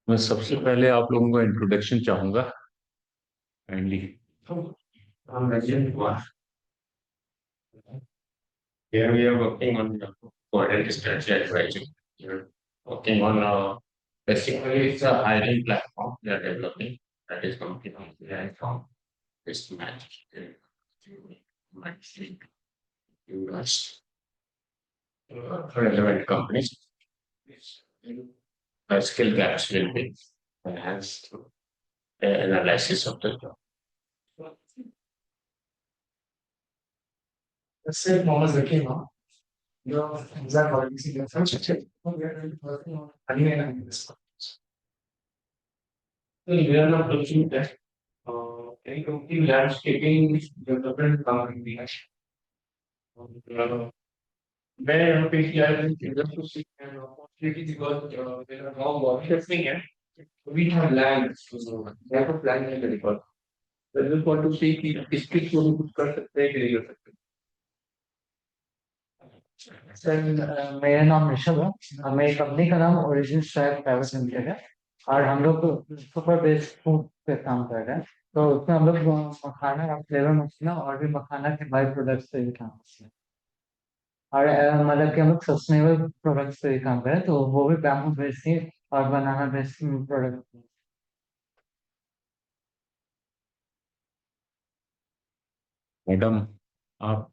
मैं सबसे पहले आप लोगों का इंट्रोडक्शन चाहूंगा kindly. I'm Rajiv Kumar. Here we are working on content strategy advisory. We're working on basically it's a hiring platform we are developing that is completely from this match. You guys, relevant companies. Skill gaps will be enhanced through analysis of the job. Let's say Mohammed Zaki now. Your exact audience in the future. We are working on anime and this. So we are not looking at any company landscaping development company. मैं यहाँ पे किया है just to see and opportunity because there are now workshopping है. We have land, so we have a plan है मेरे पास. I just want to see कि इसके थ्रू कुछ कर सकते हैं कि नहीं कर सकते. सर मेरा नाम ऋषभ है। मेरी कंपनी का नाम ओरिजिन स्ट्राइप प्राइवेट लिमिटेड है और हम लोग सुपर बेस्ड फूड पे काम कर रहे हैं। तो उसमें हम लोग मखाना फ्लेवर मसाला और भी मखाना के बाई प्रोडक्ट्स पे भी काम करते हैं और मतलब कि हम लोग सस्टेनेबल प्रोडक्ट्स पे भी काम करें तो वो भी बैम्बू बेस्ड ही और बनाना बेस्ड प्रोडक्ट। मैडम आप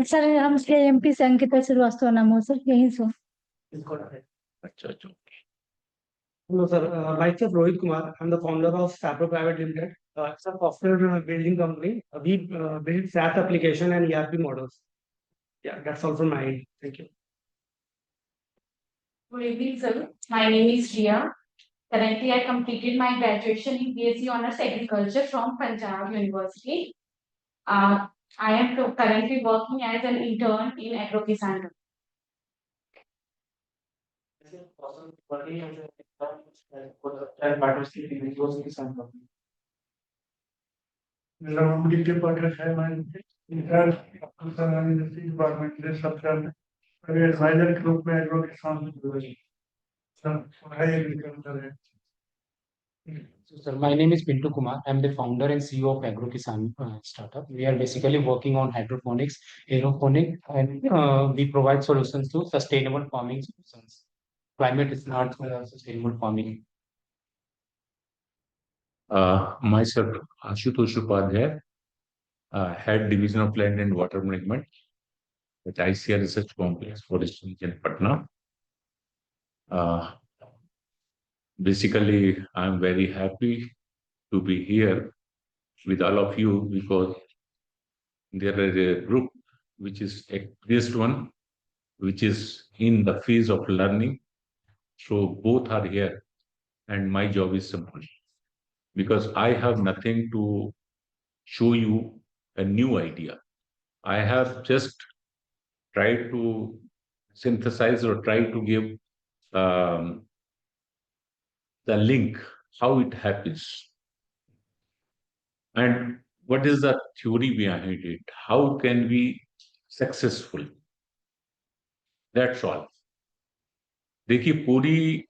सर हम एमपी से अंकिता श्रीवास्तव नाम हो सर यहीं से। अच्छा अच्छा Hello, sir. Myself Rohit Kumar. I'm the founder of Sapro Private Limited. It's a software building company. We build SaaS application and ERP models. Yeah, that's all from my end. Thank you. Good evening, sir. My name is Riya. Currently, I completed my graduation in BSc Honours Agriculture from Punjab University. I am currently working as an intern in AgroKisan. Advisor के रूप में agro किसान पढ़ाई agriculture है. So, sir, my name is Pintu Kumar. I'm the founder and CEO of Agro Kisan startup. We are basically working on hydroponics, aeroponic, and we provide solutions to sustainable farming solutions. Climate smart sustainable farming. Myself Ashutosh Upadhyay, Head Division of Land and Water Management at ICR Research Complex, Forest Region, Patna. Basically, I'm very happy to be here with all of you because there is a group which is a experienced one, which is in the phase of learning. So both are here, and my job is simple because I have nothing to show you a new idea. I have just tried to synthesize or try to give the link, how it happens, and what is the theory behind it, how can we successful. That's all. देखिए पूरी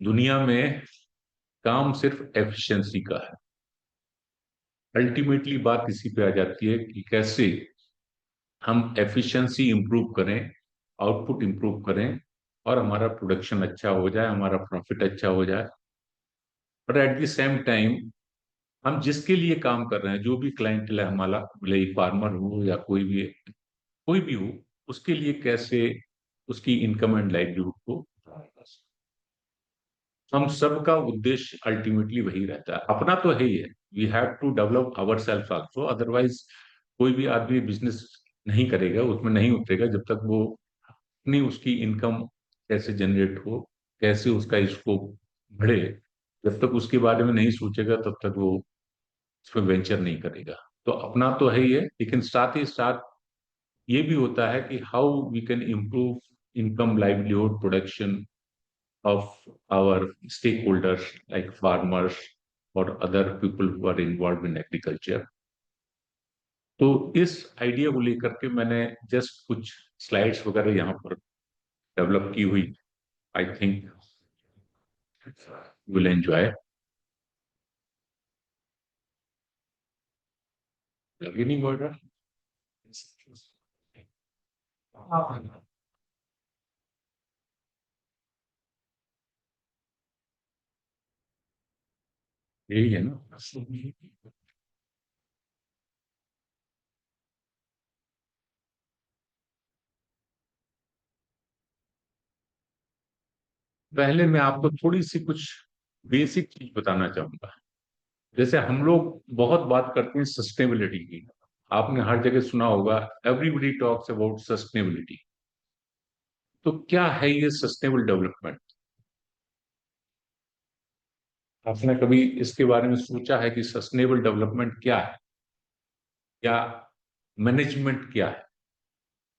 दुनिया में काम सिर्फ efficiency का है. Ultimately बात इसी पे आ जाती है कि कैसे हम एफिशिएंसी इंप्रूव करें, आउटपुट इंप्रूव करें और हमारा प्रोडक्शन अच्छा हो जाए, हमारा प्रॉफिट अच्छा हो जाए. और एट द सेम टाइम हम जिसके लिए काम कर रहे हैं, जो भी क्लाइंट है हमारा, भले फार्मर हो या कोई भी हो, उसके लिए कैसे उसकी इनकम एंड लाइवलीहुड को, हम सबका उद्देश्य अल्टीमेटली वही रहता है. अपना तो है ही है, we have to develop our self also. Otherwise कोई भी आदमी बिजनेस नहीं करेगा, उसमें नहीं उतरेगा जब तक वो अपनी उसकी इनकम कैसे जनरेट हो, कैसे उसका स्कोप बढ़े, जब तक उसके बारे में नहीं सोचेगा तब तक वो उसमें वेंचर नहीं करेगा. तो अपना तो है ही है, लेकिन साथ ही साथ ये भी होता है कि how we can improve income, livelihood, production of our stakeholders like farmers or other people who are involved in agriculture. तो इस आइडिया को लेकर के मैंने जस्ट कुछ स्लाइड्स वगैरह यहाँ पर डेवलप की हुई. I think will enjoy. Any word? यही है ना। पहले मैं आपको थोड़ी सी कुछ बेसिक चीज बताना चाहूंगा। जैसे हम लोग बहुत बात करते हैं सस्टेनेबिलिटी की। आपने हर जगह सुना होगा, एवरीबडी टॉक्स अबाउट सस्टेनेबिलिटी। तो क्या है ये सस्टेनेबल डेवलपमेंट? आपने कभी इसके बारे में सोचा है कि सस्टेनेबल डेवलपमेंट क्या है, या मैनेजमेंट क्या है?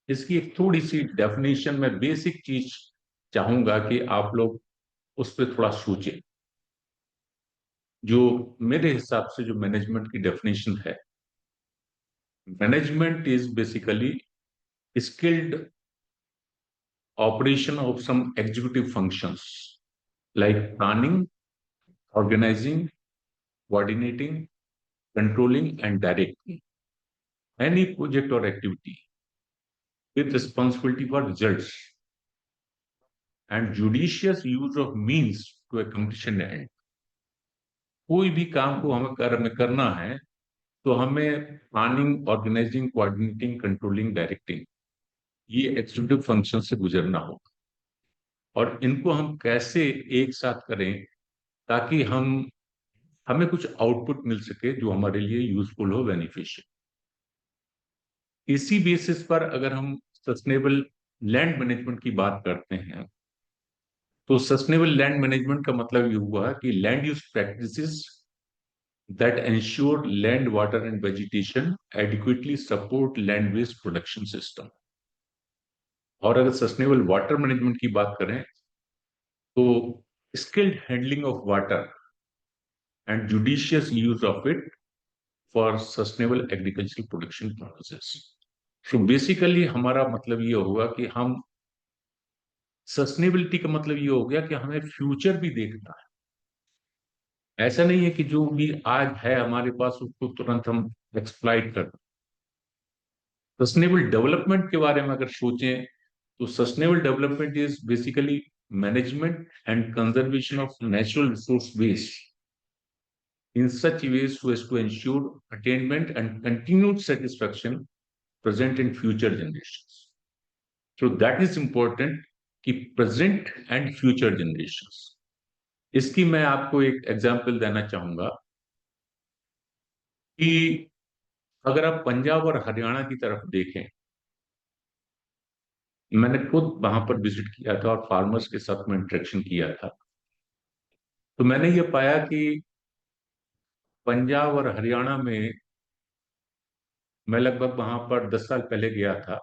इसकी एक थोड़ी सी डेफिनेशन में बेसिक चीज चाहूंगा कि आप लोग उस पर थोड़ा सोचें। जो मेरे हिसाब से जो मैनेजमेंट की डेफिनेशन है, management is basically skilled operation of some executive functions like planning, organizing, coordinating, controlling, and directing any project or activity with responsibility for results and judicious use of means to accomplish an end. कोई भी काम को हमें करना है तो हमें planning, organising, coordinating, controlling, directing, ये एग्जीक्यूटिव फंक्शन से गुजरना होगा। और इनको हम कैसे एक साथ करें ताकि हमें कुछ आउटपुट मिल सके जो हमारे लिए यूजफुल हो, बेनिफिशियल। इसी बेसिस पर अगर हम सस्टेनेबल लैंड मैनेजमेंट की बात करते हैं, तो सस्टेनेबल लैंड मैनेजमेंट का मतलब ये हुआ कि land use practices that ensure land, water and vegetation adequately support land-based production system. और अगर सस्टेनेबल वाटर मैनेजमेंट की बात करें तो skilled handling of water and judicious use of it for sustainable agricultural production process. So basically हमारा मतलब ये होगा कि हम सस्टेनेबिलिटी का मतलब ये हो गया कि हमें फ्यूचर भी देखना है। ऐसा नहीं है कि जो भी आज है हमारे पास उसको तुरंत हम एक्सप्लॉइट कर। सस्टेनेबल डेवलपमेंट के बारे में अगर सोचें तो sustainable development is basically management and conservation of natural resource base in such ways so as to ensure attainment and continued satisfaction present in future generations. So that is important कि present and future generations. इसकी मैं आपको एक example देना चाहूंगा कि अगर आप पंजाब और हरियाणा की तरफ देखें, मैंने खुद वहां पर विजिट किया था और फार्मर्स के साथ में इंटरेक्शन किया था, तो मैंने ये पाया कि पंजाब और हरियाणा में, मैं लगभग वहां पर 10 साल पहले गया था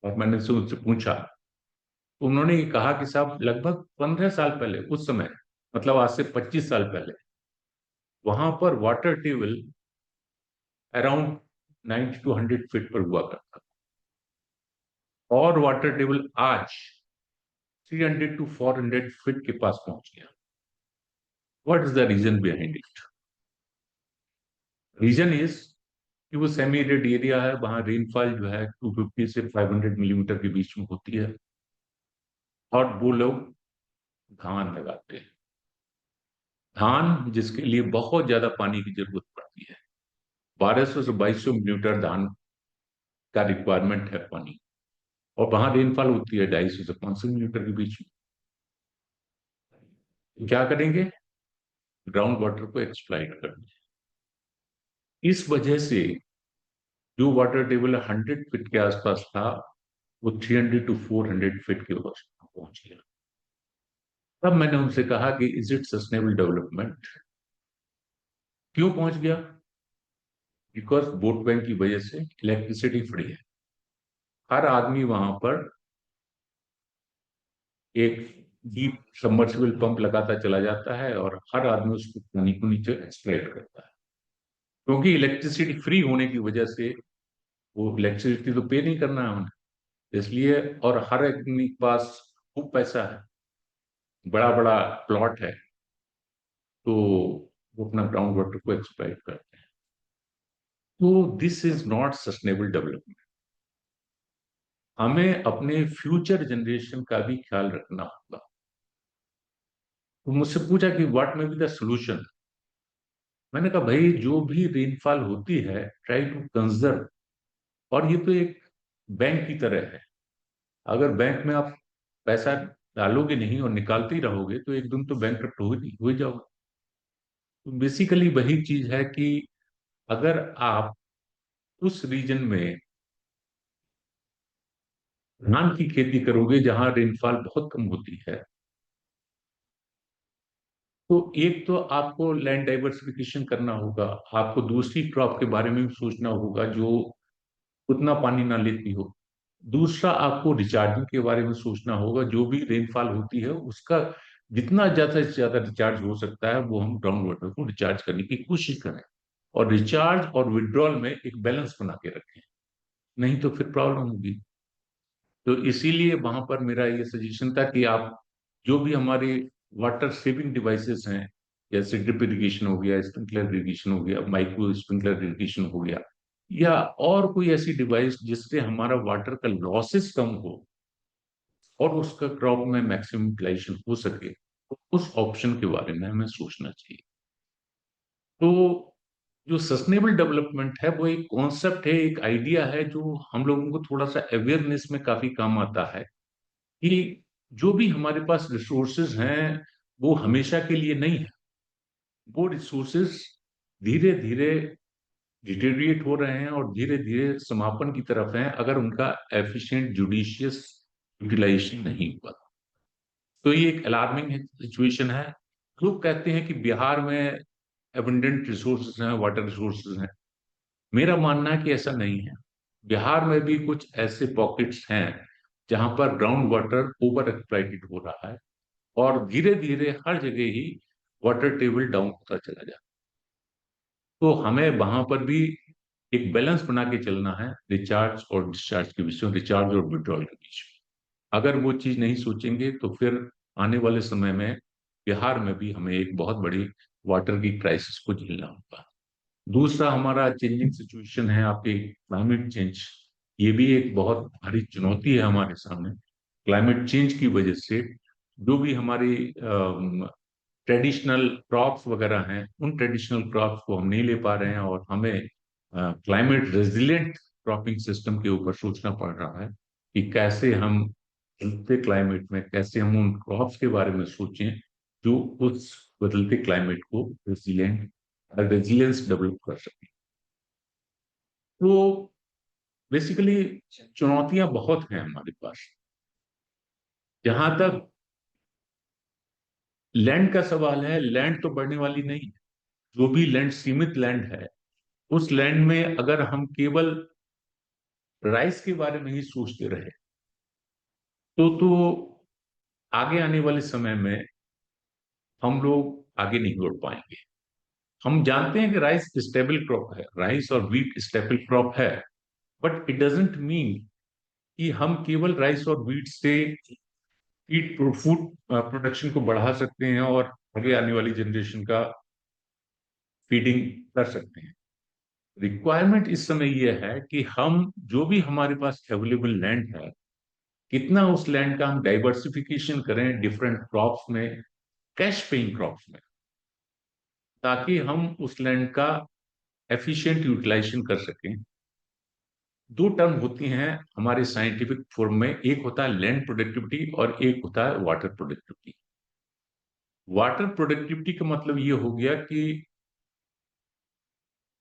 और मैंने उनसे पूछा, तो उन्होंने ये कहा कि साहब लगभग 15 साल पहले, उस समय मतलब आज से 25 साल पहले, वहां पर water table around 90 to 100 feet पर हुआ करता था और वाटर टेबल आज 300 to 400 फीट के पास पहुंच गया। What is the reason behind it? Reason is कि वो सेमी एरिड एरिया है, वहां रेनफॉल जो है 250 से 500 मिलीमीटर के बीच में होती है और वो लोग धान लगाते हैं। धान जिसके लिए बहुत ज्यादा पानी की जरूरत पड़ती है, 1200 से 2200 मिलीमीटर धान का रिक्वायरमेंट है पानी, और वहां रेनफॉल होती है 250 से 500 मिलीमीटर के बीच में। क्या करेंगे? ग्राउंड वाटर को एक्सप्लॉइट करेंगे। इस वजह से जो वाटर टेबल 100 फीट के आसपास था वो 300 to 400 फीट के पहुंच गया। तब मैंने उनसे कहा कि इज इट सस्टेनेबल डेवलपमेंट? क्यों पहुंच गया? बिकॉज वोट बैंक की वजह से इलेक्ट्रिसिटी फ्री है। हर आदमी वहां पर एक डीप सबमर्सिबल पंप लगाता चला जाता है और हर आदमी उसको पानी को नीचे एक्सट्रैक्ट करता है, क्योंकि इलेक्ट्रिसिटी फ्री होने की वजह से वो इलेक्ट्रिसिटी तो पे नहीं करना है उन्हें, इसलिए। और हर आदमी के पास खूब पैसा है, बड़ा बड़ा प्लॉट है, तो वो अपना ग्राउंड वाटर को एक्सप्लॉइट करते हैं। तो this is not sustainable development. हमें अपने फ्यूचर जनरेशन का भी ख्याल रखना होगा। तो मुझसे पूछा कि what may be the solution. मैंने कहा भाई जो भी रेनफॉल होती है ट्राई टू कंजर्व। और ये तो एक बैंक की तरह है, अगर बैंक में आप पैसा डालोगे नहीं और निकालते ही रहोगे तो एक दिन तो बैंक हो ही जाओगे। तो बेसिकली वही चीज है कि अगर आप उस रीजन में धान की खेती करोगे जहां रेनफॉल बहुत कम होती है, तो एक तो आपको लैंड डाइवर्सिफिकेशन करना होगा, आपको दूसरी क्रॉप के बारे में भी सोचना होगा जो उतना पानी ना लेती हो। दूसरा आपको रिचार्जिंग के बारे में सोचना होगा, जो भी रेनफॉल होती है उसका जितना ज्यादा से ज्यादा रिचार्ज हो सकता है वो हम ग्राउंड वाटर को रिचार्ज करने की कोशिश करें, और रिचार्ज और विड्रॉल में एक बैलेंस बना के रखें, नहीं तो फिर प्रॉब्लम होगी। तो इसीलिए वहां पर मेरा ये सजेशन था कि आप जो भी हमारे वाटर सेविंग डिवाइसेस हैं, जैसे ड्रिप इरिगेशन हो गया, स्प्रिंकलर इरिगेशन हो गया, माइक्रो स्प्रिंकलर इरिगेशन हो गया, या और कोई ऐसी डिवाइस जिससे हमारा वाटर का लॉसेस कम हो और उसका क्रॉप में मैक्सिमम यूटिलाइजेशन हो सके, तो उस ऑप्शन के बारे में हमें सोचना चाहिए। तो जो सस्टेनेबल डेवलपमेंट है वो एक कॉन्सेप्ट है, एक आइडिया है जो हम लोगों को थोड़ा सा अवेयरनेस में काफी काम आता है कि जो भी हमारे पास रिसोर्सेज हैं वो हमेशा के लिए नहीं है। वो रिसोर्सेज धीरे धीरे डिटेरिएट हो रहे हैं और धीरे धीरे समापन की तरफ हैं अगर उनका एफिशिएंट जुडिशियस यूटिलाइजेशन नहीं हुआ। तो ये एक अलार्मिंग सिचुएशन है। लोग कहते हैं कि बिहार में एबंडेंट रिसोर्सेज हैं, वाटर रिसोर्सेज हैं। मेरा मानना है कि ऐसा नहीं है। बिहार में भी कुछ ऐसे पॉकेट्स हैं जहां पर ग्राउंड वाटर ओवर एक्सप्लॉइटेड हो रहा है और धीरे धीरे हर जगह ही वाटर टेबल डाउन होता चला जाए। तो हमें वहां पर भी एक बैलेंस बना के चलना है रिचार्ज और डिस्चार्ज के बीच में, रिचार्ज और विड्रॉल के बीच में। अगर वो चीज नहीं सोचेंगे तो फिर आने वाले समय में बिहार में भी हमें एक बहुत बड़ी वाटर की क्राइसिस को झेलना होगा। दूसरा हमारा चेंजिंग सिचुएशन है, आपके क्लाइमेट चेंज। ये भी एक बहुत भारी चुनौती है हमारे सामने। क्लाइमेट चेंज की वजह से जो भी हमारी ट्रेडिशनल क्रॉप्स वगैरह हैं उन ट्रेडिशनल क्रॉप्स को हम नहीं ले पा रहे हैं और हमें क्लाइमेट रेजिलिएंट क्रॉपिंग सिस्टम के ऊपर सोचना पड़ रहा है कि कैसे हम बदलते क्लाइमेट में कैसे हम उन क्रॉप्स के बारे में सोचें जो उस बदलते क्लाइमेट को रेजिलियंस डेवलप कर सके। तो बेसिकली चुनौतियां बहुत हैं हमारे पास। जहां तक लैंड का सवाल है, लैंड तो बढ़ने वाली नहीं है। जो भी लैंड, सीमित लैंड है, उस लैंड में अगर हम केवल राइस के बारे में ही सोचते रहे तो आगे आने वाले समय में हम लोग आगे नहीं बढ़ पाएंगे। हम जानते हैं कि राइस स्टेबल क्रॉप है, राइस और व्हीट स्टेबल क्रॉप है, बट इट डजंट मीन कि हम केवल राइस और व्हीट से फूड प्रोडक्शन को बढ़ा सकते हैं और आगे आने वाली जनरेशन का फीडिंग कर सकते हैं। रिक्वायरमेंट इस समय यह है कि हम जो भी हमारे पास अवेलेबल लैंड है, कितना उस लैंड का हम डाइवर्सिफिकेशन करें डिफरेंट क्रॉप्स में, कैश पेइंग क्रॉप्स में, ताकि हम उस लैंड का एफिशिएंट यूटिलाइजेशन कर सकें। दो टर्म होती हैं हमारे साइंटिफिक फॉर्म में, एक होता है लैंड प्रोडक्टिविटी और एक होता है वाटर प्रोडक्टिविटी। वाटर प्रोडक्टिविटी का मतलब ये हो गया कि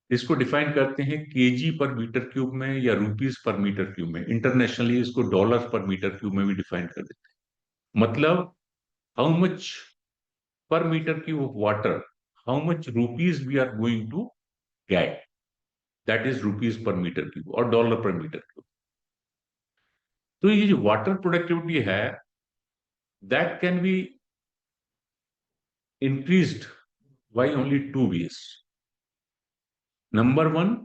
इसको डिफाइन करते हैं केजी पर मीटर क्यूब में या रुपीस पर मीटर क्यूब में। इंटरनेशनली इसको डॉलर पर मीटर क्यूब में भी डिफाइन कर देते हैं। मतलब how much per meter cube of water, how much rupees we are going to get. That is rupees per meter cube or dollar per meter cube. तो ये जो वाटर प्रोडक्टिविटी है that can be increased by only two ways. Number one,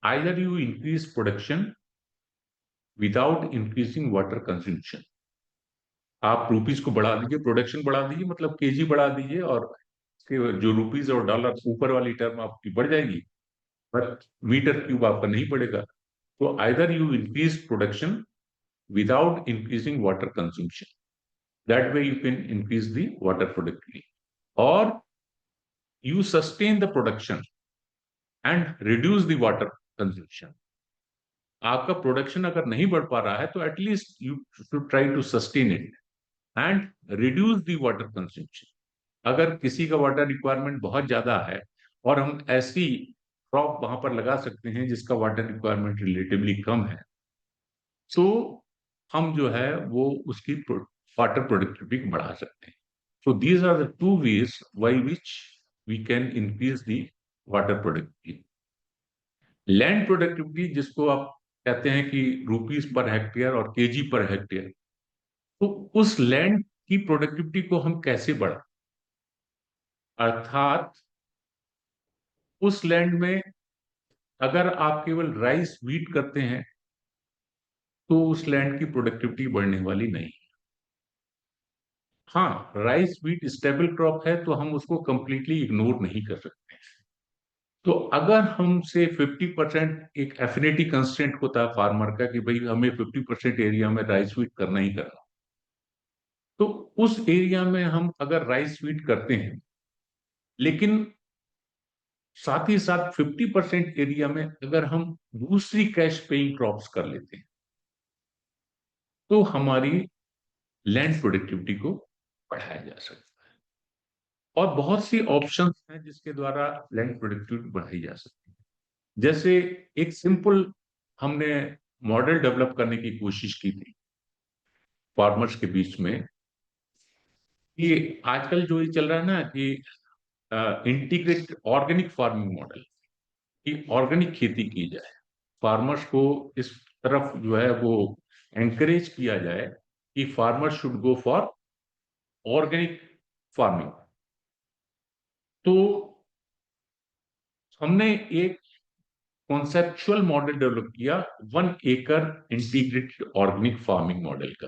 either you increase production without increasing water consumption. आप rupees को बढ़ा दीजिए, production बढ़ा दीजिए, मतलब केजी बढ़ा दीजिए और कि जो रुपीज और डॉलर ऊपर वाली टर्म आपकी बढ़ जाएगी, पर मीटर क्यूब आपका नहीं बढ़ेगा। तो either you increase production without increasing water consumption. That way you can increase the water productivity. Or you sustain the production and reduce the water consumption. आपका प्रोडक्शन अगर नहीं बढ़ पा रहा है तो at least you should try to sustain it and reduce the water consumption. अगर किसी का वाटर रिक्वायरमेंट बहुत ज्यादा है और हम ऐसी क्रॉप वहां पर लगा सकते हैं जिसका वाटर रिक्वायरमेंट रिलेटिवली कम है, तो हम जो है वो उसकी वाटर प्रोडक्टिविटी बढ़ा सकते हैं। So these are the two ways by which we can increase the water productivity. Land productivity, जिसको आप कहते हैं कि रुपीस पर हेक्टेयर और केजी पर हेक्टेयर, तो उस लैंड की प्रोडक्टिविटी को हम कैसे बढ़ा, अर्थात उस लैंड में अगर आप केवल राइस वीट करते हैं तो उस लैंड की प्रोडक्टिविटी बढ़ने वाली नहीं। हाँ, राइस वीट स्टेबल क्रॉप है तो हम उसको कंप्लीटली इग्नोर नहीं कर सकते। तो अगर हमसे 50% एक एफिनिटी कंस्टेंट होता है फार्मर का कि भाई हमें 50% एरिया में राइस वीट करना ही करना, तो उस एरिया में हम अगर राइस वीट करते हैं लेकिन साथ ही साथ 50% एरिया में अगर हम दूसरी कैश पेइंग क्रॉप्स कर लेते हैं तो हमारी लैंड प्रोडक्टिविटी को बढ़ाया जा सकता है। और बहुत सी ऑप्शंस हैं जिसके द्वारा लैंड प्रोडक्टिविटी बढ़ाई जा सकती है। जैसे एक सिंपल हमने मॉडल डेवलप करने की कोशिश की थी फार्मर्स के बीच में, कि आजकल जो ये चल रहा है ना कि इंटीग्रेटेड ऑर्गेनिक फार्मिंग मॉडल, कि ऑर्गेनिक खेती की जाए, फार्मर्स को इस तरफ जो है वो एंकरेज किया जाए कि farmer should go for organic farming. तो हमने एक कॉन्सेप्चुअल मॉडल डेवलप किया 1 एकड़ इंटीग्रेटेड ऑर्गेनिक फार्मिंग मॉडल का,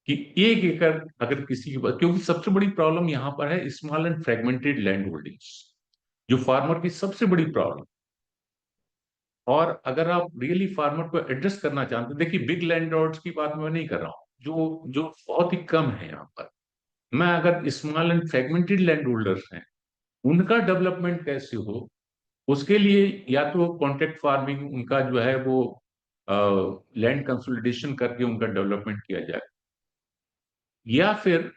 कि 1 एकड़ अगर किसी के पास, क्योंकि सबसे बड़ी प्रॉब्लम यहां पर है small and fragmented land holdings, जो फार्मर की सबसे बड़ी प्रॉब्लम। और अगर आप रियली फार्मर को एड्रेस करना चाहते हैं, देखिए बिग लैंड लॉर्ड्स की बात मैं नहीं कर रहा हूं, जो जो बहुत ही कम है यहाँ पर, मैं अगर small and fragmented land holders हैं उनका डेवलपमेंट कैसे हो, उसके लिए या तो कॉन्ट्रैक्ट फार्मिंग उनका जो है वो लैंड कंसोलिडेशन करके उनका डेवलपमेंट किया जाए, या फिर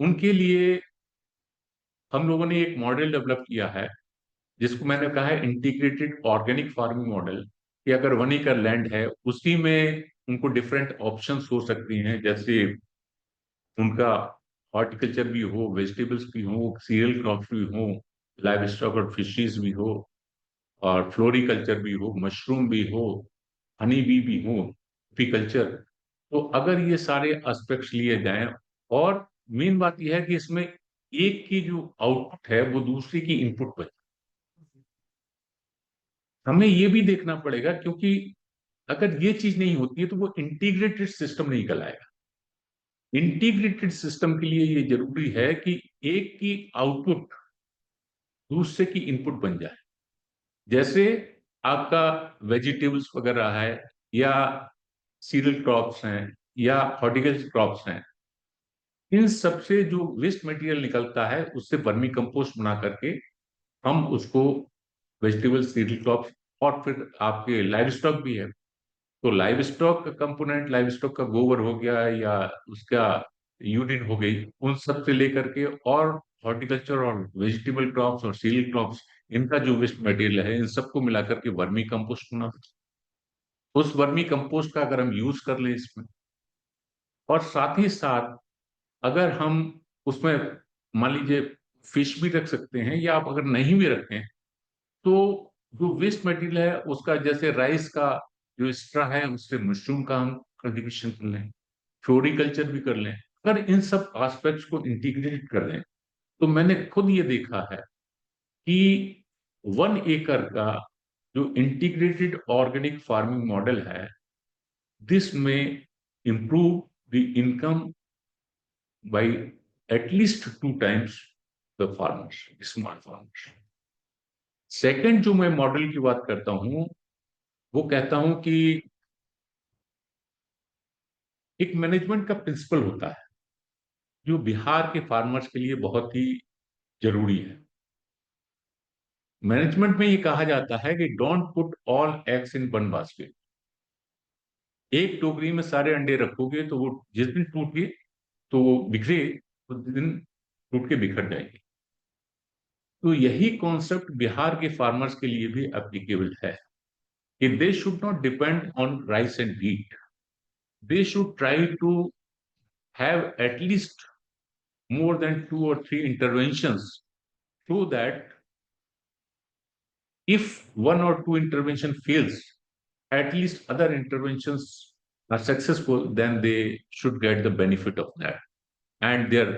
उनके लिए हम लोगों ने एक मॉडल डेवलप किया है जिसको मैंने कहा है इंटीग्रेटेड ऑर्गेनिक फार्मिंग मॉडल, कि अगर 1 एकड़ लैंड है उसी में उनको डिफरेंट ऑप्शंस हो सकती हैं, जैसे उनका हॉर्टिकल्चर भी हो, वेजिटेबल्स भी हो, सीरियल क्रॉप्स भी हो, लाइव स्टॉक और फिशरीज भी हो, और फ्लोरिकल्चर भी हो, मशरूम भी हो, हनी बी भी हो, एपीकल्चर। तो अगर ये सारे एस्पेक्ट्स लिए जाएं, और मेन बात यह है कि इसमें एक की जो आउटपुट है वो दूसरे की इनपुट पर, हमें ये भी देखना पड़ेगा, क्योंकि अगर ये चीज नहीं होती है तो वो इंटीग्रेटेड सिस्टम नहीं कहलाएगा। इंटीग्रेटेड सिस्टम के लिए ये जरूरी है कि एक की आउटपुट दूसरे की इनपुट बन जाए। जैसे आपका वेजिटेबल्स वगैरह है, या सीरियल क्रॉप्स हैं, या हॉर्टिकल्चर क्रॉप्स हैं, इन सबसे जो वेस्ट मटेरियल निकलता है उससे वर्मी कंपोस्ट बना करके हम उसको वेजिटेबल सीरियल क्रॉप्स, और फिर आपके लाइव स्टॉक भी है, तो लाइव स्टॉक का कंपोनेंट, लाइव स्टॉक का गोबर हो गया या उसका यूरिन हो गई, उन सब से लेकर के, और हॉर्टिकल्चर और वेजिटेबल क्रॉप्स और सीरियल क्रॉप्स, इनका जो वेस्ट मटेरियल है इन सबको मिलाकर के वर्मी कंपोस्ट बना, उस वर्मी कंपोस्ट का अगर हम यूज कर लें इसमें, और साथ ही साथ अगर हम उसमें मान लीजिए फिश भी रख सकते हैं, या आप अगर नहीं भी रखें तो जो वेस्ट मटेरियल है उसका, जैसे राइस का जो एक्स्ट्रा है उससे मशरूम का हम कल्टीवेशन कर लें, फ्लोरिकल्चर भी कर लें, अगर इन सब एस्पेक्ट्स को इंटीग्रेट कर लें, तो मैंने खुद ये देखा है कि 1 एकड़ का जो इंटीग्रेटेड ऑर्गेनिक फार्मिंग मॉडल है, दिस में improve the income by at least 2 times the farmers, small farmers. Second जो मैं मॉडल की बात करता हूं, वो कहता हूं कि एक मैनेजमेंट का प्रिंसिपल होता है जो बिहार के फार्मर्स के लिए बहुत ही जरूरी है। मैनेजमेंट में ये कहा जाता है कि don't put all eggs in one basket. एक टोकरी में सारे अंडे रखोगे तो वो जिस दिन टूट गए तो वो बिखरे, उस दिन टूट के बिखर जाएंगे। तो यही कॉन्सेप्ट बिहार के फार्मर्स के लिए भी एप्लीकेबल है कि they should not depend on rice and wheat, they should try to have at least more than 2 or 3 interventions, so that if 1 or 2 intervention fails, at least other interventions are successful, then they should get the benefit of that and their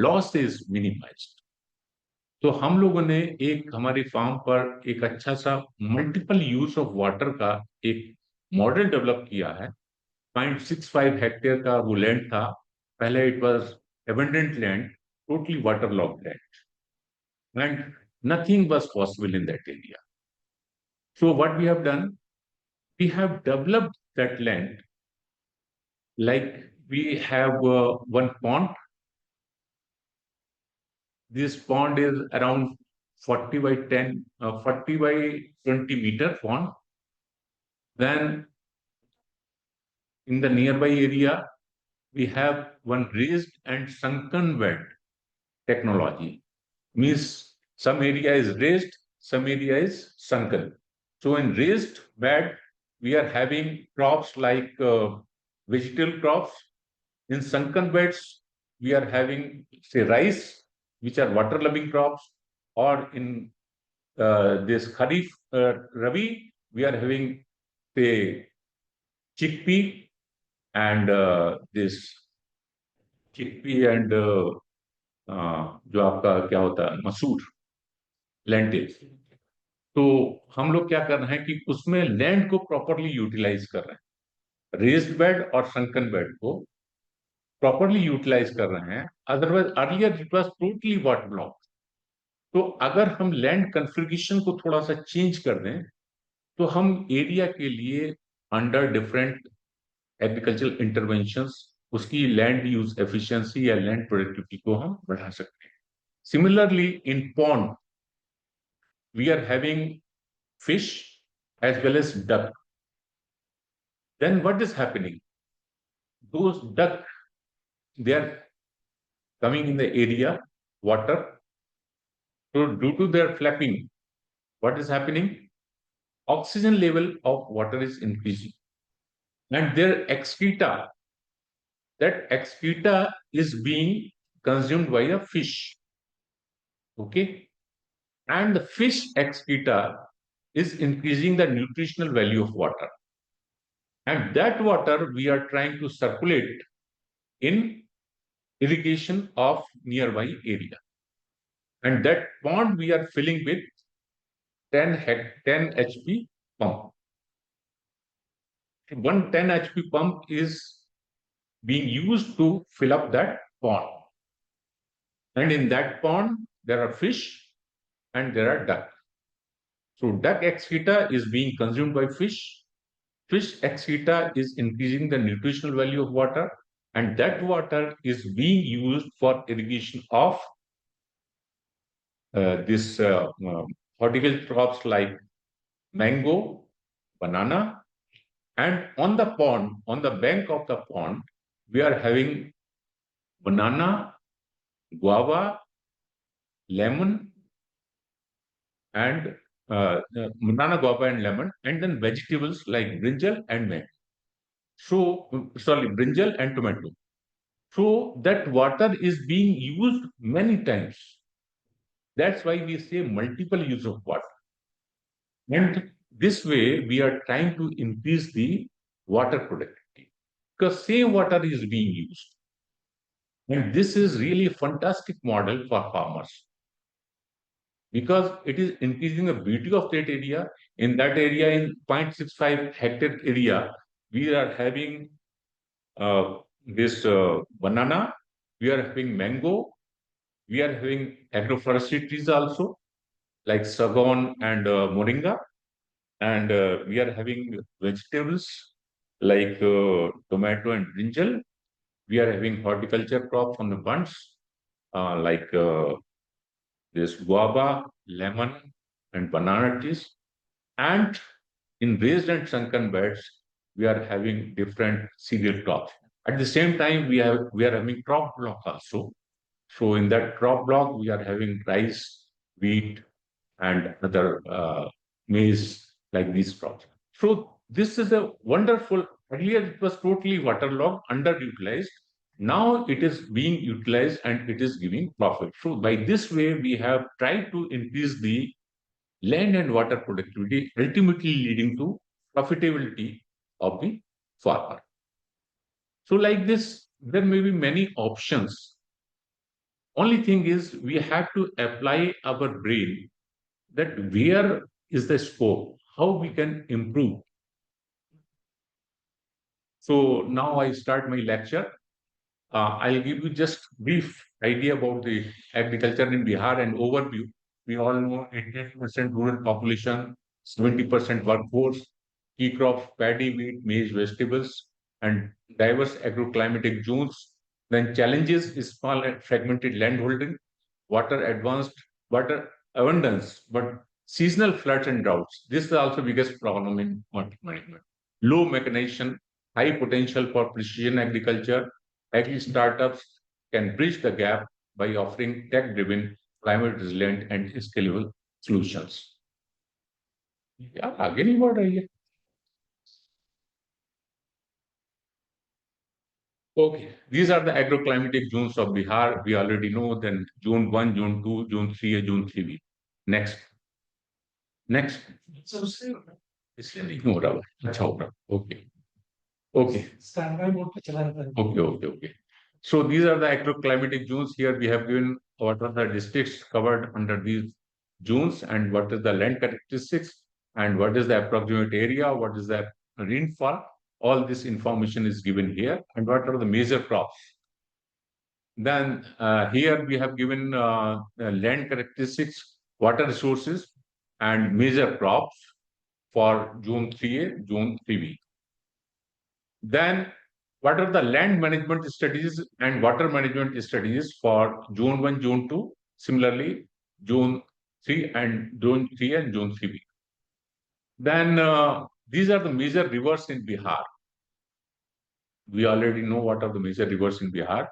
loss is minimized. तो हम लोगों ने एक हमारी farm पर एक अच्छा सा मल्टीपल यूज ऑफ वाटर का एक मॉडल डेवलप किया है। 0.65 हेक्टेयर का वो लैंड था। पहले it was abundant land, totally waterlogged land, and nothing was possible in that area. So what we have done, we have developed that land like we have one pond. This pond is around 40 by 10, 40 by 20 meter pond. Then in the nearby area, we have one raised and sunken bed technology. Means some area is raised, some area is sunken. So in raised bed, we are having crops like vegetable crops. In sunken beds, we are having, say, rice, which are water-loving crops, or in this Kharif Rabi, we are having, say, chickpea and this chickpea and जो आपका क्या होता है मसूर, lentil. तो हम लोग क्या कर रहे हैं कि उसमें लैंड को प्रॉपरली यूटिलाइज कर रहे हैं, रेज्ड बेड और संकन बेड को प्रॉपरली यूटिलाइज कर रहे हैं। Otherwise earlier it was totally water block. तो अगर हम लैंड कन्फिगरेशन को थोड़ा सा चेंज कर दें तो हम एरिया के लिए अंडर डिफरेंट एग्रीकल्चरल इंटरवेंशंस उसकी लैंड यूज एफिशिएंसी या लैंड प्रोडक्टिविटी को हम बढ़ा सकते हैं। Similarly in pond we are having fish as well as duck. Then what is happening? Those duck, they are coming in the area, water. So due to their flapping, what is happening? Oxygen level of water is increasing. And their excreta, that excreta is being consumed by a fish. Okay? And the fish excreta is increasing the nutritional value of water. And that water we are trying to circulate in irrigation of nearby area. And that pond we are filling with 10 HP pump. One 10 HP pump is being used to fill up that pond. And in that pond, there are fish and there are duck. So duck excreta is being consumed by fish. Fish excreta is increasing the nutritional value of water, and that water is being used for irrigation of this horticultural crops like mango, banana, and on the pond, on the bank of the pond, we are having banana, guava, lemon, and banana, guava, and lemon, and then vegetables like brinjal and mango. So, sorry, brinjal and tomato. So that water is being used many times. That's why we say multiple use of water. And this way we are trying to increase the water productivity because same water is being used. And this is really a fantastic model for farmers because it is increasing the beauty of that area. In that area, in 0.65 hectare area, we are having this banana, we are having mango, We are having agroforestry trees also, like sagon and moringa, and we are having vegetables like tomato and brinjal. We are having horticulture crops on the bunds, like this guava, lemon, and banana trees. And in raised and sunken beds, we are having different cereal crops. At the same time, we are having crop block also. So in that crop block, we are having rice, wheat, and other maize like these crops. So this is a wonderful. Earlier, it was totally waterlogged, underutilized. Now it is being utilized and it is giving profit. So by this way, we have tried to increase the land and water productivity, ultimately leading to profitability of the farmer. So like this, there may be many options. Only thing is we have to apply our brain that where is the scope, how we can improve. So now I start my lecture. I'll give you just brief idea about the agriculture in Bihar and overview. We all know 88% rural population, 70% workforce, key crops, paddy, wheat, maize, vegetables, and diverse agroclimatic zones. Then challenges is small and fragmented landholding, water abundance, but seasonal floods and droughts. This is also biggest problem in water management. Low mechanization, high potential for precision agriculture. Agri startups can bridge the gap by offering tech-driven, climate-resilient, and scalable solutions. Yeah, आगे नहीं बढ़ रही है. Okay, these are the agroclimatic zones of Bihar. We already know. Then Zone 1, Zone 2, Zone 3, and Zone 3B. Next. Next. इसलिए नहीं हो रहा. अच्छा हो रहा. Okay. Okay. Standby mode पे चला रहता है. Okay. So these are the agroclimatic zones. Here we have given what are the districts covered under these zones and what is the land characteristics and what is the approximate area, what is the rainfall. All this information is given here and what are the major crops. Then here we have given land characteristics, water resources and major crops for Zone 3A, Zone 3B. Then what are the land management studies and water management studies for Zone 1, Zone 2, similarly Zone 3 and Zone 3 and Zone 3B. Then these are the major rivers in Bihar. We already know what are the major rivers in Bihar.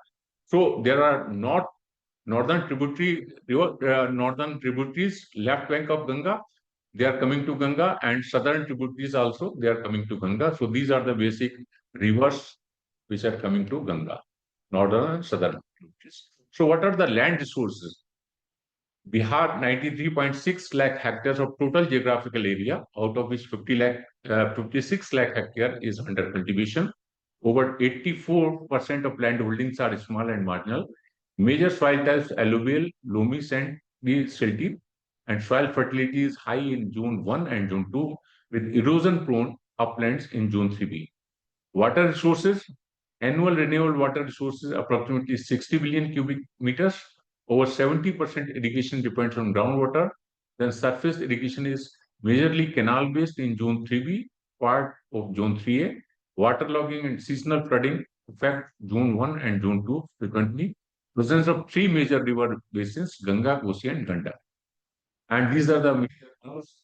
So there are northern tributaries, left bank of Ganga, they are coming to Ganga, and southern tributaries also, they are coming to Ganga. So these are the basic rivers which are coming to Ganga, northern and southern tributaries. So what are the land resources? Bihar, 93.6 lakh hectares of total geographical area, out of which 56 lakh hectare is under cultivation. Over 84% of land holdings are small and marginal. Major soil types alluvial, loamy, sandy, silty, and soil fertility is high in Zone 1 and Zone 2, with erosion-prone uplands in Zone 3B. Water resources, annual renewable water resources approximately 60 billion cubic meters. Over 70% irrigation depends on groundwater. Then surface irrigation is majorly canal-based in Zone 3B, part of Zone 3A. Waterlogging and seasonal flooding affect Zone 1 and Zone 2 frequently. Presence of three major river basins, Ganga, Kosi, and Ganda. And these are the major rivers.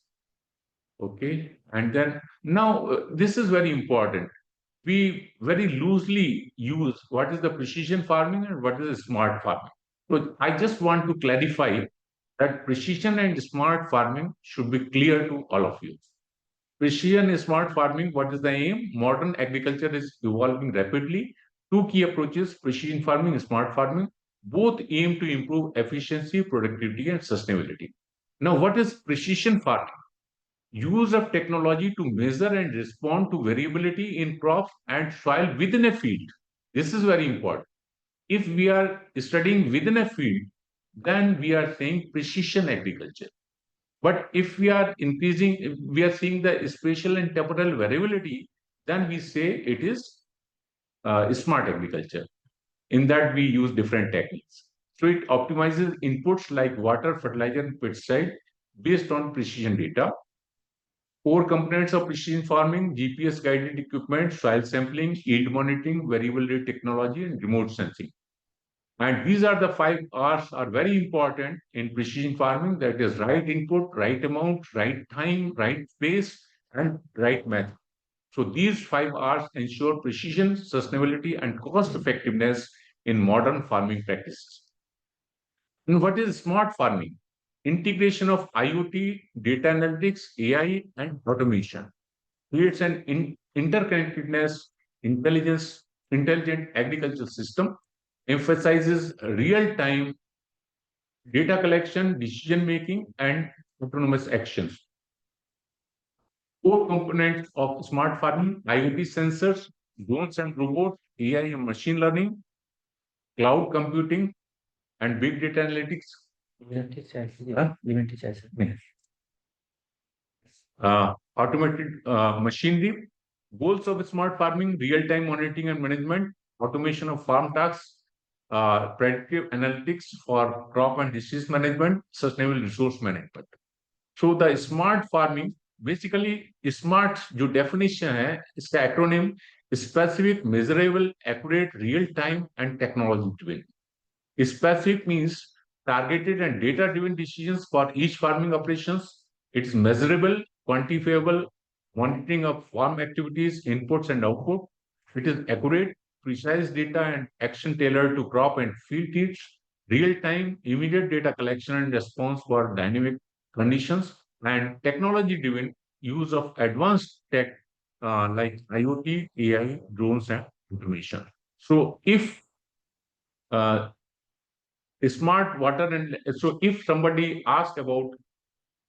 Okay. And then now this is very important. We very loosely use what is the precision farming and what is the smart farming. So I just want to clarify that precision and smart farming should be clear to all of you. Precision and smart farming, what is the aim? Modern agriculture is evolving rapidly. Two key approaches, precision farming and smart farming, both aim to improve efficiency, productivity, and sustainability. Now, what is precision farming? Use of technology to measure and respond to variability in crops and soil within a field. This is very important. If we are studying within a field, then we are saying precision agriculture. But if we are increasing, we are seeing the spatial and temporal variability, then we say it is smart agriculture. In that, we use different techniques. So it optimizes inputs like water, fertilizer, and pesticide based on precision data. Core components of precision farming: GPS guided equipment, soil sampling, yield monitoring, variable rate technology, and remote sensing. And these are the 5 R's are very important in precision farming. That is right input, right amount, right time, right place, and right method. So these 5 R's ensure precision, sustainability, and cost effectiveness in modern farming practices. And what is smart farming? Integration of IoT, data analytics, AI, and automation creates an interconnectedness, intelligent agricultural system, emphasizes real-time data collection, decision making, and autonomous actions. Core components of smart farming: IoT sensors, drones and robots, AI and machine learning, cloud computing, and big data analytics. Automated machinery. Goals of smart farming: real-time monitoring and management, automation of farm tasks, predictive analytics for crop and disease management, sustainable resource management. So the smart farming, basically smart जो definition है, इसका acronym specific, measurable, accurate, real-time, and technology-driven. Specific means targeted and data-driven decisions for each farming operations. It is measurable, quantifiable, monitoring of farm activities, inputs and output. It is accurate, precise data and action tailored to crop and field needs. Real-time, immediate data collection and response for dynamic conditions. And technology-driven use of advanced tech like IoT, AI, drones, and automation. So if smart water and so if somebody asks about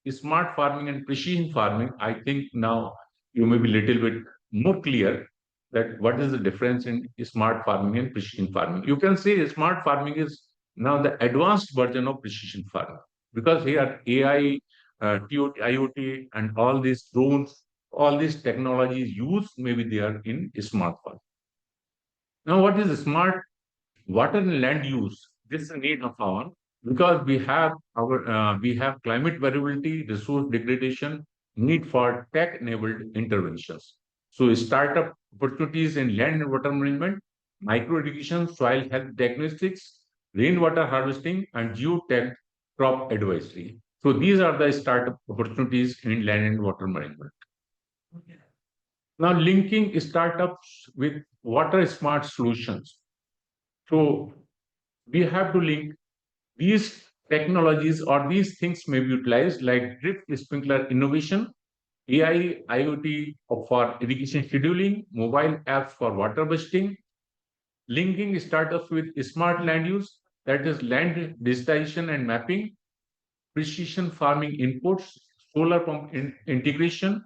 smart farming and precision farming, I think now you may be a little bit more clear that what is the difference in smart farming and precision farming. You can say smart farming is now the advanced version of precision farming, because here AI, IoT, and all these drones, all these technologies used maybe they are in smart farming. Now, what is smart water and land use? This is a need of our, because we have climate variability, resource degradation, need for tech-enabled interventions. So startup opportunities in land and water management, micro irrigation, soil health diagnostics, rainwater harvesting, and geotech crop advisory. So these are the startup opportunities in land and water management. Now linking startups with water smart solutions. So we have to link these technologies, or these things may be utilized like drip sprinkler innovation, AI, IoT for irrigation scheduling, mobile apps for water budgeting, linking startups with smart land use, that is land digitization and mapping, precision farming inputs, solar pump integration,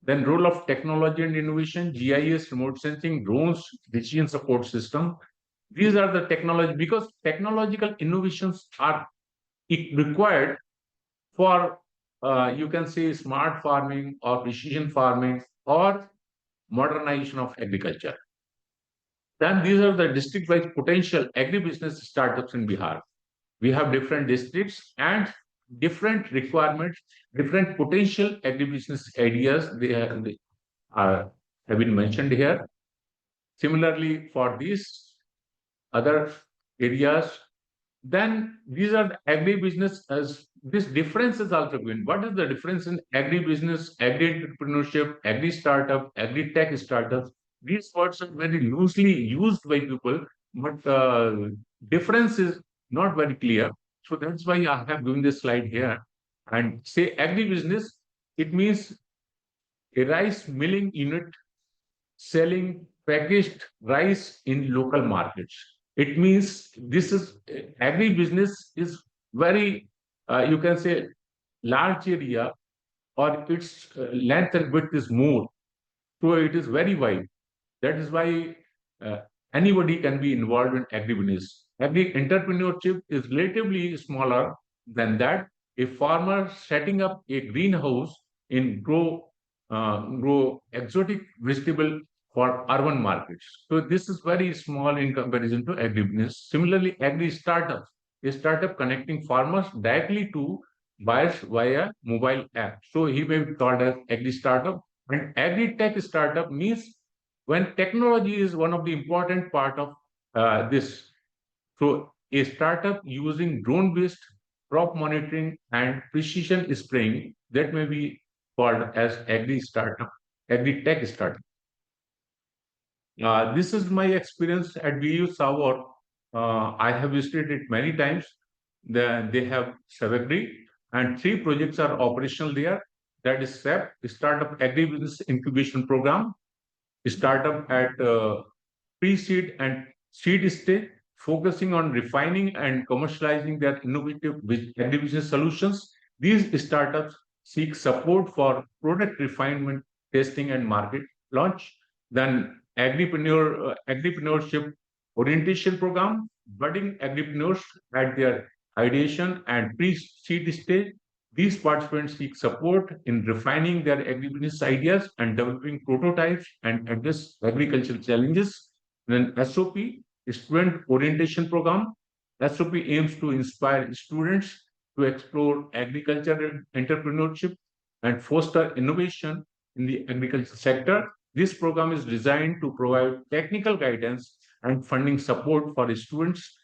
then role of technology and innovation, GIS, remote sensing, drones, decision support system. These are the technology, because technological innovations are required for, you can say, smart farming or precision farming or modernization of agriculture. Then these are the district-wise potential agribusiness startups in Bihar. We have different districts and different requirements, different potential agribusiness ideas have been mentioned here. Similarly, for these other areas, then these are the agribusiness. As this difference is also given. What is the difference in agribusiness, agri-entrepreneurship, agri-startup, agri-tech startups? These words are very loosely used by people, but difference is not very clear. So that's why I have given this slide here. And say agribusiness, it means a rice milling unit selling packaged rice in local markets. It means this is agribusiness is very, you can say, large area, or its length and width is more. So it is very wide. That is why anybody can be involved in agribusiness. Agri-entrepreneurship is relatively smaller than that. A farmer setting up a greenhouse in grow exotic vegetable for urban markets. So this is very small in comparison to agribusiness. Similarly, agri startups. a startup connecting farmers directly to buyers via mobile app. So he may be called as agri startup. And agri tech startup means when technology is one of the important part of this. So a startup using drone-based crop monitoring and precision spraying, that may be called as agri startup, agri tech startup. This is my experience at VU Savor. I have visited it many times. They have Savagri, and 3 projects are operational there. That is SAP, Startup Agribusiness Incubation Program, startup at pre-seed and seed stage, focusing on refining and commercializing their innovative agribusiness solutions. These startups seek support for product refinement, testing, and market launch. Then agripreneurship orientation program, budding agripreneurs at their ideation and pre-seed stage. These participants seek support in refining their agribusiness ideas and developing prototypes and address agricultural challenges. Then SOP, Student Orientation Program. SOP aims to inspire students to explore agricultural entrepreneurship and foster innovation in the agriculture sector. This program is designed to provide technical guidance and funding support for students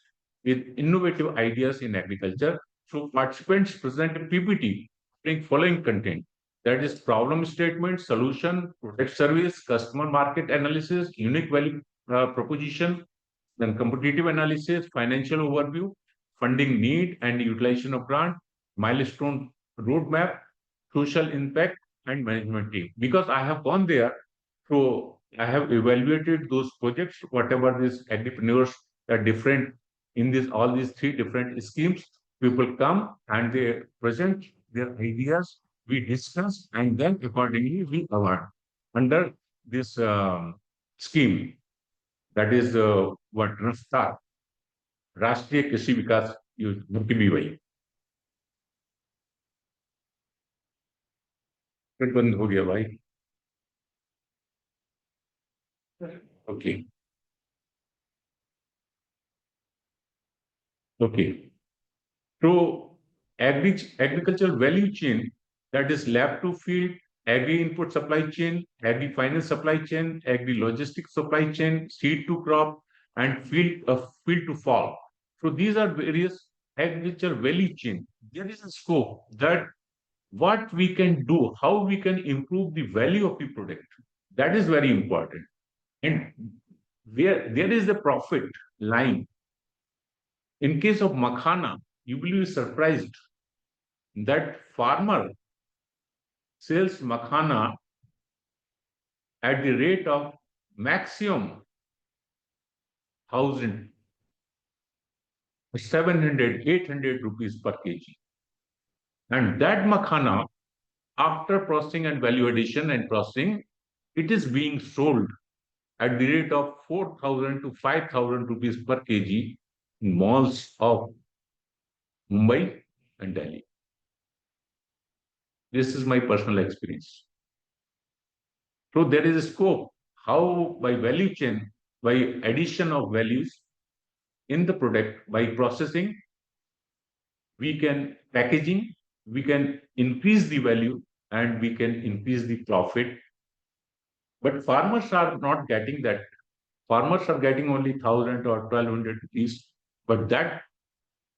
with innovative ideas in agriculture. So participants present a PPT bring following content. That is problem statement, solution, product service, customer market analysis, unique value proposition, then competitive analysis, financial overview, funding need and utilization of grant, milestone roadmap, social impact, and management team. Because I have gone there, so I have evaluated those projects, whatever these entrepreneurs are different in this all these 3 different schemes. People come and they present their ideas, we discuss, and then accordingly we award under this scheme. That is what RAFTAR, राष्ट्रीय कृषि विकास योजना की भी वही फिर बंद हो गया भाई. Okay. Okay. So agricultural value chain, that is lab to field, agri input supply chain, agri finance supply chain, agri logistics supply chain, seed to crop, and field to fall. So these are various agriculture value chain. There is a scope that what we can do, how we can improve the value of the product. That is very important. And there is the profit line. In case of makhana, you will be surprised that farmer sells makhana at the rate of maximum 1,000, 700, 800 rupees per kg. And that makhana, after processing and value addition and processing, it is being sold at the rate of 4,000 to 5,000 rupees per kg in malls of Mumbai and Delhi. This is my personal experience. So there is a scope how by value chain, by addition of values in the product, by processing, we can packaging, we can increase the value and we can increase the profit. But farmers are not getting that. Farmers are getting only 1,000 or 1,200 rupees, but that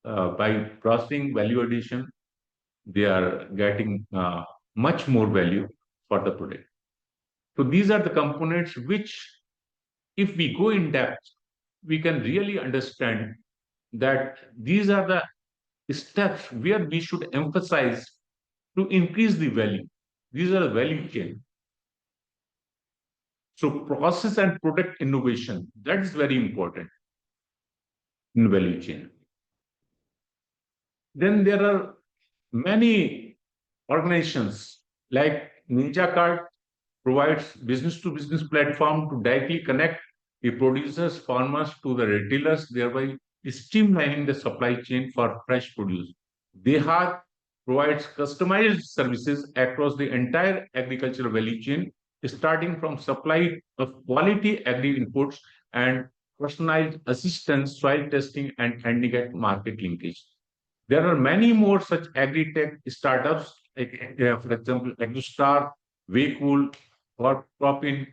by processing value addition, they are getting much more value for the product. So these are the components which, if we go in depth, we can really understand that these are the steps where we should emphasize to increase the value. These are the value chain. So process and product innovation, that is very important in value chain. Then there are many organizations like Ninja Card provides business-to-business platform to directly connect the producers, farmers to the retailers, thereby streamlining the supply chain for fresh produce. Dehat provides customized services across the entire agricultural value chain, starting from supply of quality agri inputs and personalized assistance, soil testing, and handicap market linkage. There are many more such agri-tech startups, like, for example, AgriStar, Waycool, or Propin,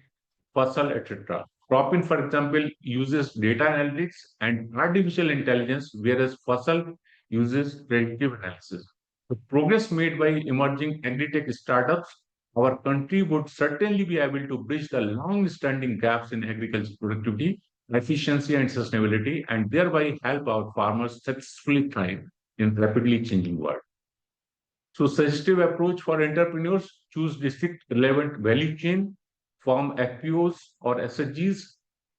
Fossil, etc. Propin, for example, uses data analytics and artificial intelligence, whereas Fossil uses predictive analysis. The progress made by emerging agri-tech startups, our country would certainly be able to bridge the long-standing gaps in agriculture productivity, efficiency, and sustainability, and thereby help our farmers successfully thrive in rapidly changing world. So suggestive approach for entrepreneurs, choose district relevant value chain, form FPOs or SHGs,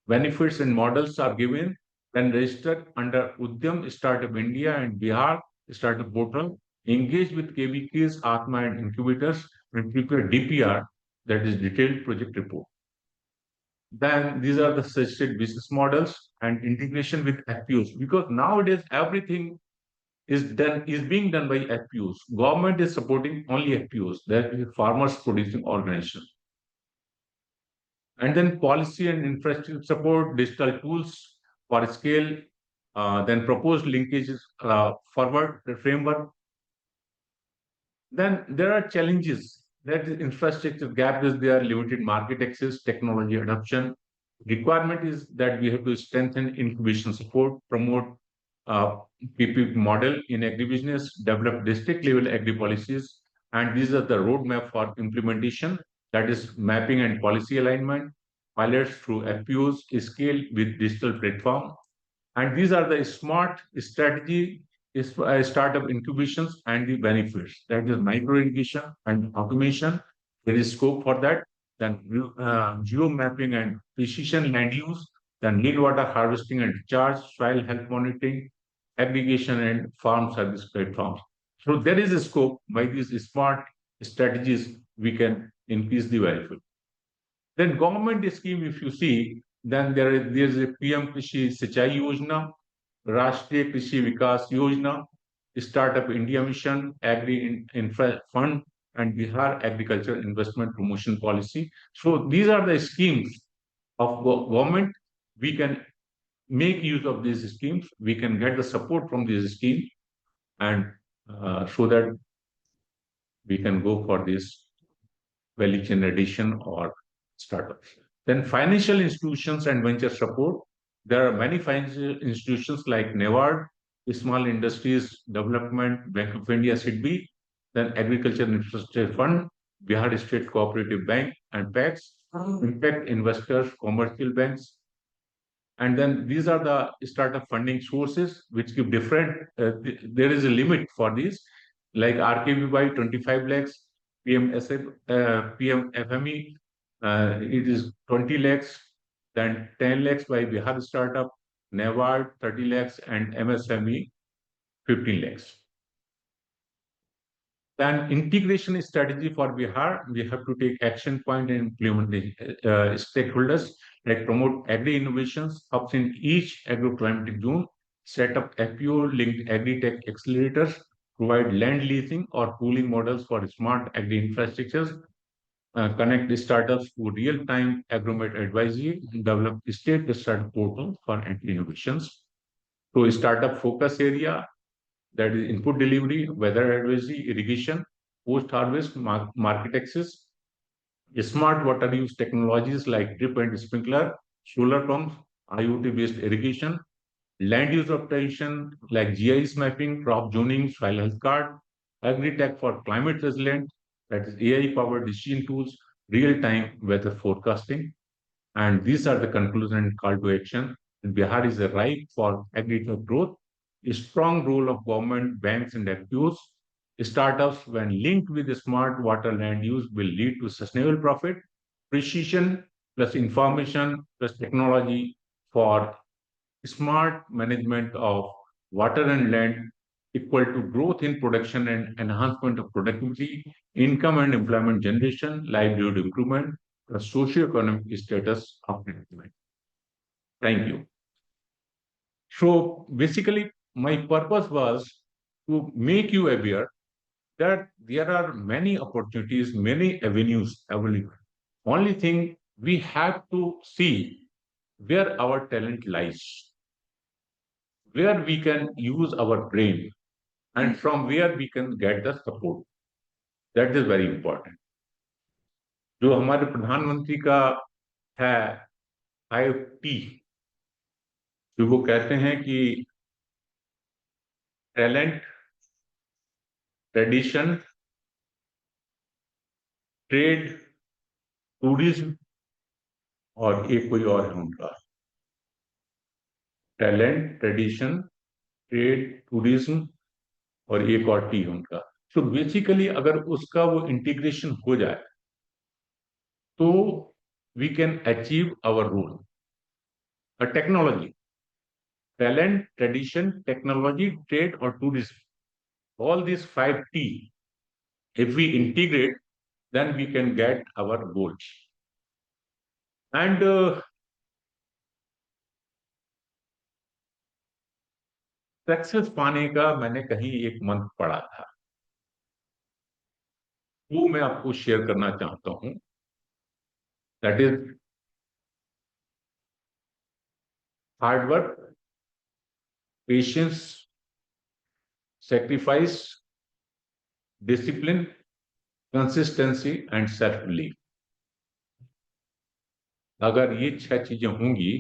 benefits and models are given, then register under Udyam Startup India and Bihar Startup Portal, engage with KVKs, Atma and incubators, and prepare DPR, that is detailed project report. Then these are the suggested business models and integration with FPOs, because nowadays everything is being done by FPOs. Government is supporting only FPOs, that is farmers producing organization. And then policy and infrastructure support, digital tools for scale, then proposed linkages, forward the framework. Then there are challenges. That is infrastructure gap is there, limited market access, technology adoption. Requirement is that we have to strengthen incubation support, promote PPP model in agribusiness, develop district level agri policies, and these are the roadmap for implementation. That is mapping and policy alignment, pilots through FPOs, scale with digital platform, and these are the smart strategy is startup incubations and the benefits. That is micro irrigation and automation. There is scope for that. Then geo mapping and precision land use. Then water harvesting and recharge, soil health monitoring, aggregation and farm service platforms. So there is a scope by these smart strategies we can increase the value. Then government scheme, if you see, then there's a PM Krishi Sinchai Yojana, Rashtriya Krishi Vikas Yojana, Startup India Mission, Infra Fund, and Bihar Agriculture Investment Promotion Policy. So these are the schemes of government. We can make use of these schemes. We can get the support from these schemes, and so that we can go for this value chain addition or startups. Then financial institutions and venture support. There are many financial institutions like NEVARD, Small Industries Development, Bank of India, SIDBI, then Agriculture Infrastructure Fund, Bihar State Cooperative Bank, and PACS, Impact Investors, Commercial Banks. And then these are the startup funding sources which give different, there is a limit for these, like RKB by 25 lakhs, PM FME, it is 20 lakhs, then 10 lakhs by Bihar Startup, NEVARD 30 lakhs, and MSME 15 lakhs. Then integration strategy for Bihar, we have to take action point and implement the stakeholders, like promote agri innovations, hubs in each agroclimatic zone, set up FPO linked agri-tech accelerators, provide land leasing or pooling models for smart agri infrastructures, connect the startups to real-time agromet advisory, develop state startup portal for innovations. So startup focus area, that is input delivery, weather advisory, irrigation, post-harvest, market access, smart water use technologies like drip and sprinkler, solar pumps, IoT-based irrigation, land use optimization like GIS mapping, crop zoning, soil health card, agri-tech for climate resilient, that is AI-powered decision tools, real-time weather forecasting. And these are the conclusion and call to action. Bihar is ripe for agricultural growth. A strong role of government, banks, and FPOs. Startups, when linked with the smart water land use, will lead to sustainable profit, precision plus information plus technology for smart management of water and land equal to growth in production and enhancement of productivity, income and employment generation, livelihood improvement, the socio-economic status of employment. Thank you. So basically, my purpose was to make you aware that there are many opportunities, many avenues available. Only thing we have to see where our talent lies, where we can use our brain, and from where we can get the support. That is very important. जो हमारे प्रधानमंत्री का है 5T, जो वो कहते हैं कि टैलेंट, ट्रेडिशन, ट्रेड, टूरिज्म, और एक कोई और है उनका, टैलेंट, ट्रेडिशन, ट्रेड, टूरिज्म, और एक और टी है उनका। तो बेसिकली अगर उसका वो इंटीग्रेशन हो जाए तो we can achieve our role. Technology, talent, tradition, technology, trade और tourism, all these 5T, if we integrate, then we can get our goals. And success पाने का मैंने कहीं एक मंत्र पढ़ा था, वो मैं आपको शेयर करना चाहता हूं। That is hard work, patience, sacrifice, discipline, consistency and self belief। अगर ये 6 चीजें होंगी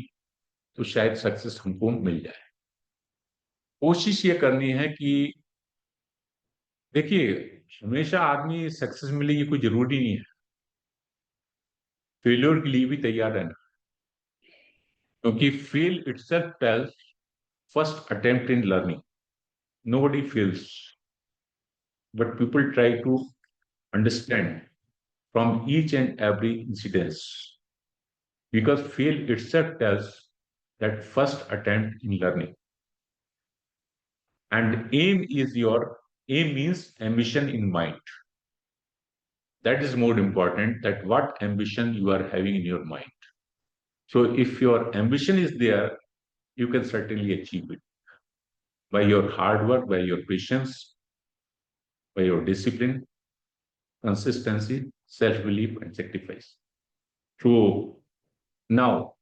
तो शायद सक्सेस हमको मिल जाए। कोशिश ये करनी है कि देखिए, हमेशा आदमी सक्सेस मिले ये कोई जरूरी नहीं है, फेल्योर के लिए भी तैयार रहना, क्योंकि fail itself tells first attempt in learning. Nobody fails, but people try to understand from each and every incident, because fail itself tells that first attempt in learning. And aim means ambition in mind. That is more important, that what ambition you are having in your mind. So if your ambition is there, you can certainly achieve it by your hard work, by your patience, by your discipline, consistency, self-belief, and sacrifice. So now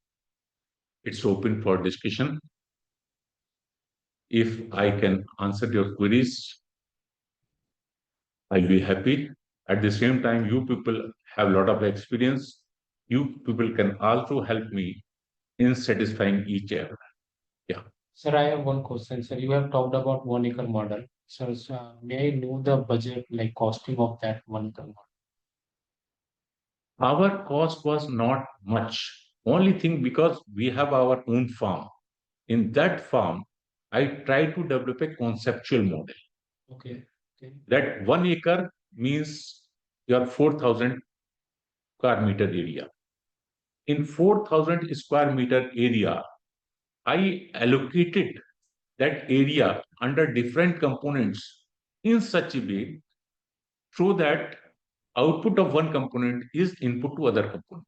it's open for discussion. If I can answer your queries, I'll be happy. At the same time, you people have a lot of experience. You people can also help me in satisfying each other. Sir, I have one question. Sir, you have talked about 1 acre model. Sir, may I know the budget, like costing of that 1 acre model? Our cost was not much. Only thing, because we have our own farm. In that farm, I try to develop a conceptual model. Okay. Okay. That 1 acre means your 4,000 square meter area. In 4,000 square meter area, I allocated that area under different components in such a way so that output of one component is input to other component.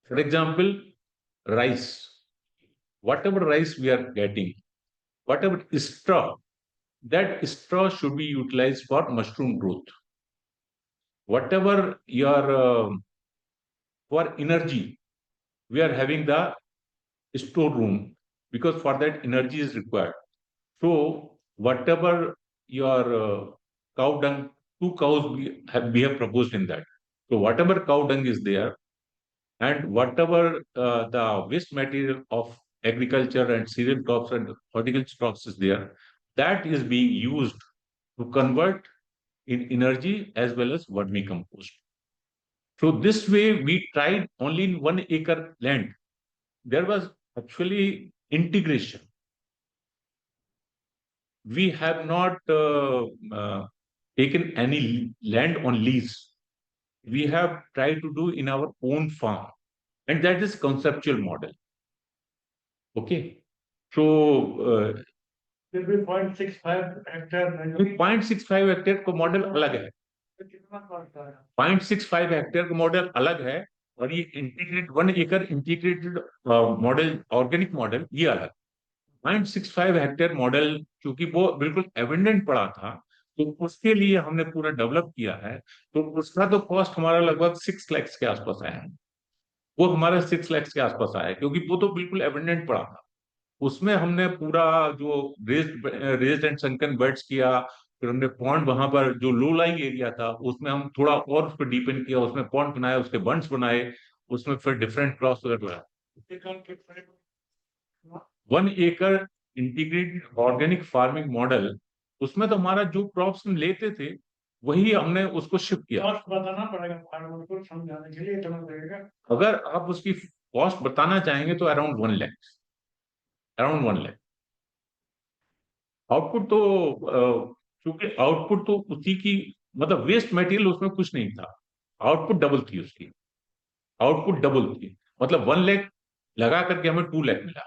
For example, rice. Whatever rice we are getting, whatever straw, that straw should be utilized for mushroom growth. Whatever your for energy, we are having the storeroom, because for that energy is required. So whatever your cow dung, 2 cows we have proposed in that. So whatever cow dung is there, and whatever the waste material of agriculture and cereal crops and horticulture crops is there, that is being used to convert in energy as well as vermicompost. So this way we tried only in 1 acre land. There was actually integration. We have not taken any land on lease. We have tried to do in our own farm, and that is conceptual model. Okay, so फिर भी 0.65 hectare 0.65 hectare का model अलग है। कितना पड़ता है? 0.65 hectare का model अलग है, और ये integrate 1 acre integrated model, organic model, ये अलग। 0.65 हेक्टेयर मॉडल क्योंकि वो बिल्कुल एविडेंट पड़ा था, तो उसके लिए हमने पूरा डेवलप किया है। तो उसका तो कॉस्ट हमारा लगभग 6 लाख के आसपास आया है। वो हमारा 6 लाख के आसपास आया, क्योंकि वो तो बिल्कुल एबंडेंट पड़ा था। उसमें हमने पूरा जो रेज्ड एंड सनकन बेड्स किया, फिर हमने पॉन्ड वहां पर जो लो लाइंग एरिया था उसमें हम थोड़ा और उस पर डीपन किया, उसमें पॉन्ड बनाया, उसके बंड्स बनाए, उसमें फिर डिफरेंट क्रॉस लगाया। 1 एकड़ इंटीग्रेटेड ऑर्गेनिक फार्मिंग मॉडल, उसमें तो हमारा जो क्रॉप्स हम लेते थे वही हमने उसको शिफ्ट किया। कॉस्ट बताना पड़ेगा फार्मर को समझाने के लिए, इतना लगेगा। अगर आप उसकी कॉस्ट बताना चाहेंगे तो around 1 lakh, around 1 lakh. Output तो क्योंकि आउटपुट तो उसी की, मतलब वेस्ट मटेरियल उसमें कुछ नहीं था, आउटपुट डबल थी उसकी, आउटपुट डबल थी, मतलब 1 लाख लगा करके हमें 2 लाख मिला।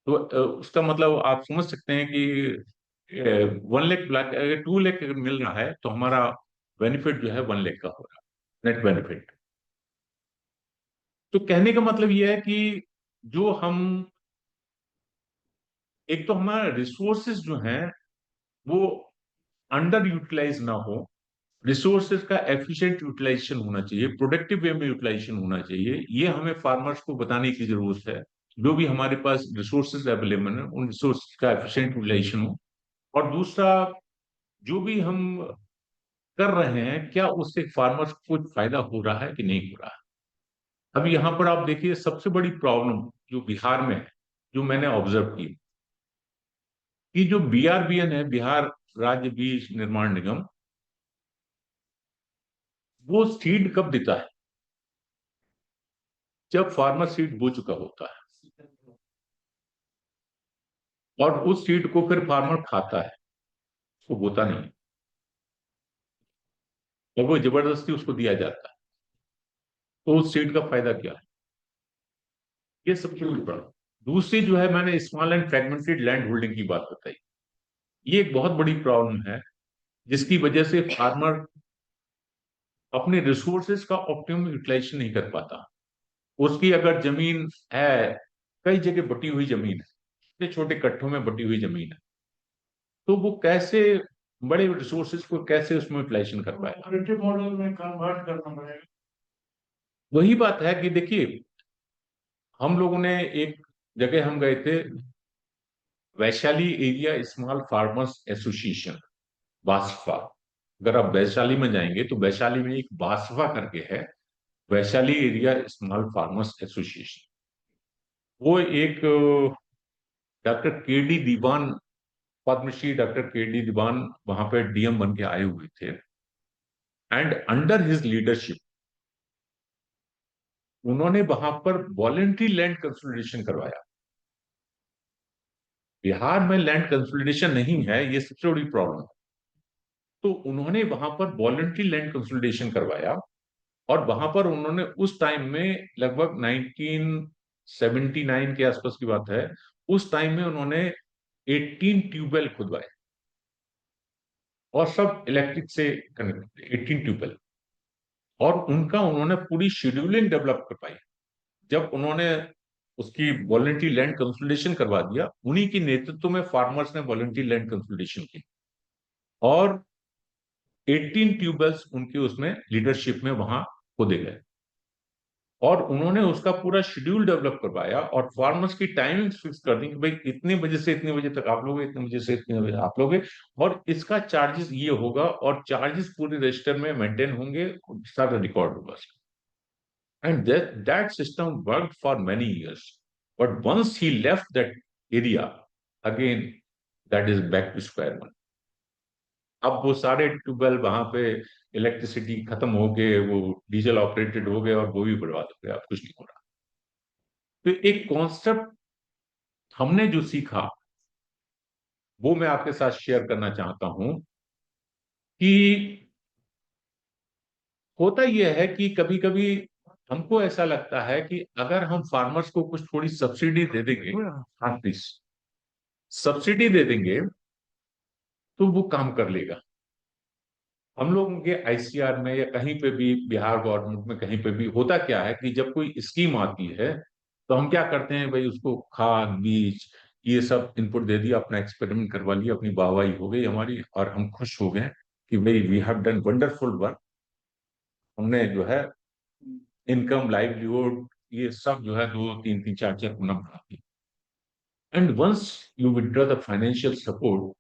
तो उसका मतलब आप समझ सकते हैं कि 1 लाख, अगर 2 लाख अगर मिल रहा है तो हमारा बेनिफिट जो है 1 लाख का हो रहा है, नेट बेनिफिट। तो कहने का मतलब यह है कि जो हम, एक तो हमारा रिसोर्सेज जो हैं वो अंडर यूटिलाइज ना हो, रिसोर्सेज का एफिशिएंट यूटिलाइजेशन होना चाहिए, प्रोडक्टिव वे में यूटिलाइजेशन होना चाहिए, ये हमें फार्मर्स को बताने की जरूरत है। जो भी हमारे पास रिसोर्सेज अवेलेबल है उन रिसोर्स का एफिशिएंट यूटिलाइजेशन हो। और दूसरा, जो भी हम कर रहे हैं क्या उससे फार्मर्स को कुछ फायदा हो रहा है कि नहीं हो रहा है। अब यहाँ पर आप देखिए सबसे बड़ी प्रॉब्लम जो बिहार में है, जो मैंने ऑब्जर्व की, कि जो BRBN है, बिहार राज्य बीज निर्माण निगम, वो सीड कब देता है? जब फार्मर सीड बो चुका होता है, और उस सीड को फिर फार्मर खाता है, उसको बोता नहीं, और वो जबरदस्ती उसको दिया जाता है। तो उस सीड का फायदा क्या है? ये सबसे बड़ी प्रॉब्लम। दूसरी जो है, मैंने small and fragmented land holding की बात बताई, ये एक बहुत बड़ी प्रॉब्लम है, जिसकी वजह से फार्मर अपने रिसोर्सेज का ऑप्टिमम यूटिलाइजेशन नहीं कर पाता। उसकी अगर जमीन है, कई जगह बटी हुई जमीन है, छोटे छोटे कट्ठों में बटी हुई जमीन है, तो वो कैसे बड़े रिसोर्सेज को कैसे उसमें यूटिलाइजेशन कर पाएगा? ऑपरेटिव मॉडल में कन्वर्ट करना पड़ेगा। वही बात है कि देखिए, हम लोगों ने एक जगह हम गए थे, Vaishali area small farmers association, BASFA. अगर आप वैशाली में जाएंगे तो वैशाली में एक बासफा करके है, Vaishali area small farmers association. वो एक डॉक्टर के डी दीवान, पद्मश्री डॉक्टर के डी दीवान वहां पे DM बन के आए हुए थे, एंड अंडर हिज लीडरशिप उन्होंने वहां पर वॉलेंट्री लैंड कंसोलिडेशन करवाया। बिहार में लैंड कंसोलिडेशन नहीं है, ये सबसे बड़ी प्रॉब्लम है। तो उन्होंने वहां पर वॉलेंट्री लैंड कंसोलिडेशन करवाया, और वहां पर उन्होंने उस टाइम में, लगभग 1979 के आसपास की बात है, उस टाइम में उन्होंने 18 ट्यूबवेल खुदवाए, और सब इलेक्ट्रिक से कनेक्टेड 18 ट्यूबवेल, और उनका उन्होंने पूरी शेड्यूलिंग डेवलप कर पाई। जब उन्होंने उसकी वॉलेंट्री लैंड कंसोलिडेशन करवा दिया, उन्हीं के नेतृत्व में फार्मर्स ने वॉलेंट्री लैंड कंसोलिडेशन की, और 18 ट्यूबवेल्स उनके उसमें लीडरशिप में वहां खोदे गए, और उन्होंने उसका पूरा शेड्यूल डेवलप करवाया, और फार्मर्स की टाइमिंग फिक्स कर दी कि भाई इतने बजे से इतने बजे तक आप लोगे, इतने बजे से इतने बजे आप लोगे, और इसका चार्जेस ये होगा, और चार्जेस पूरे रजिस्टर में मेंटेन होंगे, सारा रिकॉर्ड होगा। And that system worked for many years. But once he left that area, again, that is back to square one. अब वो सारे ट्यूबवेल वहां पे इलेक्ट्रिसिटी खत्म हो गए, वो डीजल ऑपरेटेड हो गए, और वो भी बर्बाद हो गया, अब कुछ नहीं हो रहा। तो एक कॉन्सेप्ट हमने जो सीखा वो मैं आपके साथ शेयर करना चाहता हूं, कि होता यह है कि कभी कभी हमको ऐसा लगता है कि अगर हम फार्मर्स को कुछ थोड़ी सब्सिडी दे देंगे, हाँ प्लीज, सब्सिडी दे देंगे तो वो काम कर लेगा। हम लोगों के ICR में या कहीं पे भी, बिहार गवर्नमेंट में कहीं पे भी होता क्या है कि जब कोई स्कीम आती है तो हम क्या करते हैं, भाई उसको खाद बीज ये सब इनपुट दे दिया, अपना एक्सपेरिमेंट करवा लिया, अपनी वाहवाही हो गई हमारी, और हम खुश हो गए कि भाई we have done wonderful work, हमने जो है इनकम, लाइवलीहुड, ये सब जो है 2 3 3 4 4 गुना बढ़ाती है। And once you withdraw the financial support,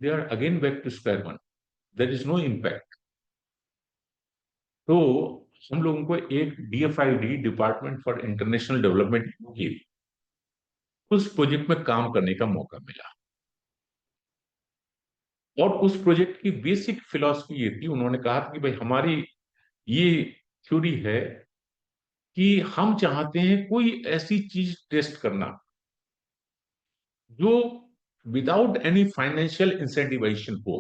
they are again back to square one, there is no impact. तो हम लोगों को एक DFID, department for international development, उस प्रोजेक्ट में काम करने का मौका मिला। और उस प्रोजेक्ट की बेसिक फिलॉसफी ये थी, उन्होंने कहा था कि भाई हमारी ये थ्योरी है कि हम चाहते हैं कोई ऐसी चीज टेस्ट करना जो विदाउट एनी फाइनेंशियल इंसेंटिवाइजेशन हो,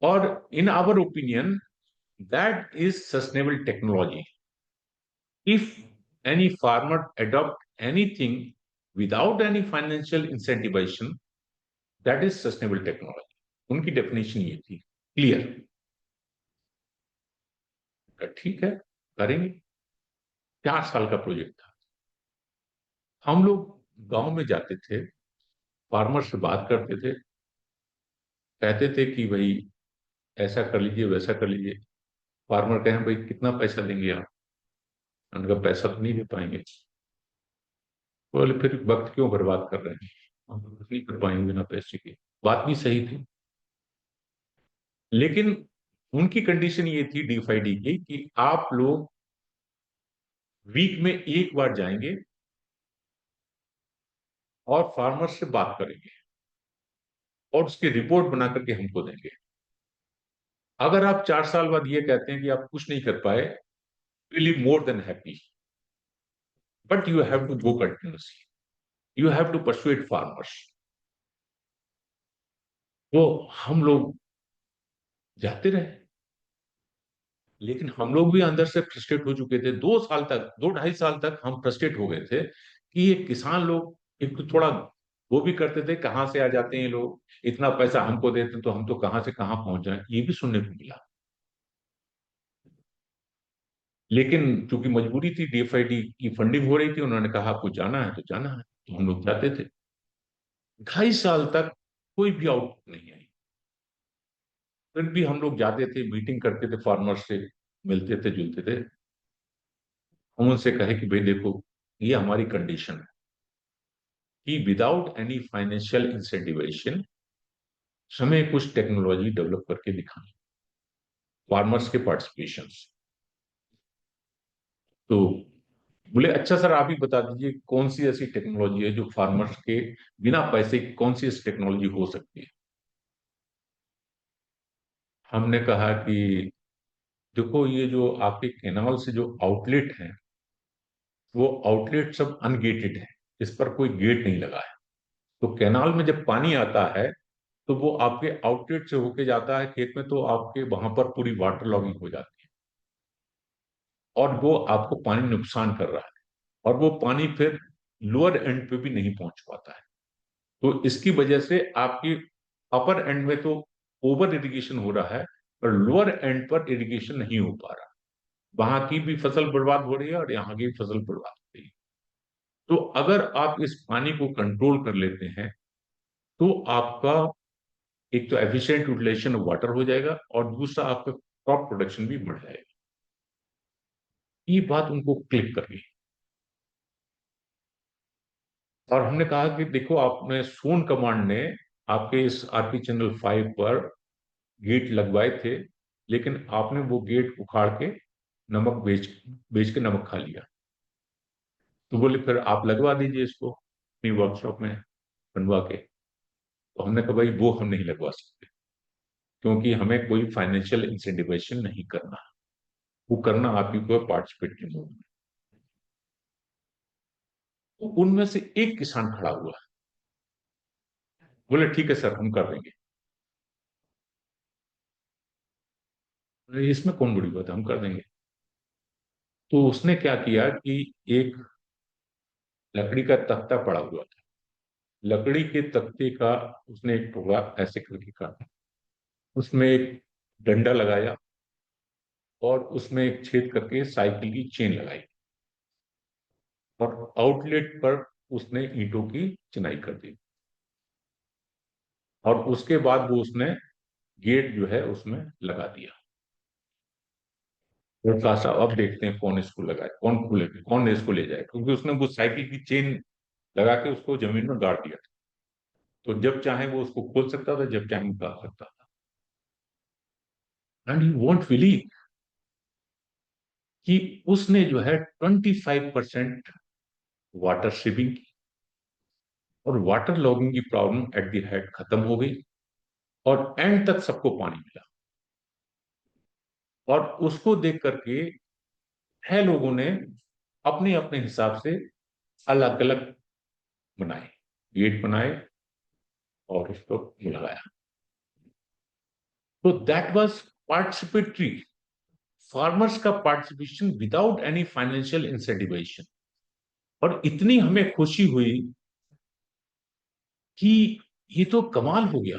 और in our opinion that is sustainable technology. If any farmer adopt anything without any financial incentivization, that is sustainable technology। उनकी डेफिनेशन ये थी, क्लियर। ठीक है, करेंगे। 4 साल का प्रोजेक्ट था। हम लोग गांव में जाते थे, फार्मर से बात करते थे, कहते थे कि भाई ऐसा कर लीजिए, वैसा कर लीजिए। फार्मर कहें भाई कितना पैसा देंगे आप? उनका पैसा तो नहीं दे पाएंगे। बोले फिर वक्त क्यों बर्बाद कर रहे हैं, हम तो कुछ नहीं कर पाएंगे बिना पैसे के। बात भी सही थी, लेकिन उनकी कंडीशन ये थी DFID की कि आप लोग वीक में एक बार जाएंगे और फार्मर से बात करेंगे और उसकी रिपोर्ट बना करके हमको देंगे। अगर आप 4 साल बाद ये कहते हैं कि आप कुछ नहीं कर पाए, will be more than happy, but you have to go continuously, you have to persuade farmers. तो हम लोग जाते रहे, लेकिन हम लोग भी अंदर से फ्रस्ट्रेट हो चुके थे। 2 साल तक, 2 ढाई साल तक हम फ्रस्ट्रेट हो गए थे कि ये किसान लोग एक तो थोड़ा वो भी करते थे, कहाँ से आ जाते हैं ये लोग, इतना पैसा हमको देते तो हम तो कहाँ से कहाँ पहुंच जाए, ये भी सुनने को मिला। लेकिन चूंकि मजबूरी थी, DFID की फंडिंग हो रही थी, उन्होंने कहा आपको जाना है तो जाना है, तो हम लोग जाते थे। 2.5 साल तक कोई भी आउटपुट नहीं आई। फिर भी हम लोग जाते थे, मीटिंग करते थे, फार्मर से मिलते थे, जुलते थे। हम उनसे कहे कि भाई देखो, ये हमारी कंडीशन है कि विदाउट एनी फाइनेंशियल इंसेंटिवेशन हमें कुछ टेक्नोलॉजी डेवलप करके दिखानी, फार्मर्स के पार्टिसिपेशन। तो बोले अच्छा सर, आप ही बता दीजिए कौन सी ऐसी टेक्नोलॉजी है जो फार्मर्स के बिना पैसे की, कौन सी ऐसी टेक्नोलॉजी हो सकती है। हमने कहा कि देखो, ये जो आपके कैनाल से जो आउटलेट है, वो आउटलेट सब अनगेटेड है, इस पर कोई गेट नहीं लगा है। तो कैनाल में जब पानी आता है तो वो आपके आउटलेट से होके जाता है खेत में, तो आपके वहां पर पूरी वाटर लॉगिंग हो जाती है और वो आपको पानी नुकसान कर रहा है, और वो पानी फिर लोअर एंड पे भी नहीं पहुंच पाता है। तो इसकी वजह से आपकी अपर एंड में तो ओवर इरिगेशन हो रहा है, पर लोअर एंड पर इरिगेशन नहीं हो पा रहा। वहां की भी फसल बर्बाद हो रही है और यहाँ की भी फसल बर्बाद हो रही है। तो अगर आप इस पानी को कंट्रोल कर लेते हैं तो आपका एक तो एफिशिएंट यूटिलाइजेशन ऑफ वाटर हो जाएगा, और दूसरा आपका क्रॉप प्रोडक्शन भी बढ़ जाएगा। ये बात उनको क्लिक कर गई। और हमने कहा कि देखो, आपने सोन कमांड ने आपके इस RP चैनल 5 पर गेट लगवाए थे, लेकिन आपने वो गेट उखाड़ के नमक बेच बेच के नमक खा लिया। तो बोले फिर आप लगवा दीजिए इसको अपनी वर्कशॉप में बनवा के। तो हमने कहा भाई वो हम नहीं लगवा सकते, क्योंकि हमें कोई फाइनेंशियल इंसेंटिवेशन नहीं करना, वो करना आप ही को पार्टिसिपेटरी मोड में। तो उनमें से एक किसान खड़ा हुआ, बोले ठीक है सर, हम कर देंगे। बोले, इसमें कौन बड़ी बात है, हम कर देंगे। तो उसने क्या किया कि एक लकड़ी का तख्ता पड़ा हुआ था, लकड़ी के तख्ते का उसने एक टुकड़ा ऐसे करके काटा, उसमें एक डंडा लगाया और उसमें एक छेद करके साइकिल की चेन लगाई, और आउटलेट पर उसने ईंटों की चिनाई कर दी। और उसके बाद वो उसने गेट जो है उसमें लगा दिया। ब्रॉडकास्ट अब देखते हैं कौन इसको लगाए, कौन खोलेगा, कौन इसको ले जाए, क्योंकि उसने वो साइकिल की चेन लगा के उसको जमीन में गाड़ दिया था। तो जब चाहे वो उसको खोल सकता था, जब चाहे निकाल सकता था। एंड यू वॉन्ट बिलीव कि उसने जो है 25% वाटर सेविंग की, और वाटर लॉगिंग की प्रॉब्लम एट द हेड खत्म हो गई, और एंड तक सबको पानी मिला। और उसको देख करके है लोगों ने अपने अपने हिसाब से अलग अलग बनाए, गेट बनाए और उसको लगाया। तो दैट वाज पार्टिसिपेटरी, फार्मर्स का पार्टिसिपेशन विदाउट एनी फाइनेंशियल इंसेंटिवेशन। और इतनी हमें खुशी हुई कि ये तो कमाल हो गया।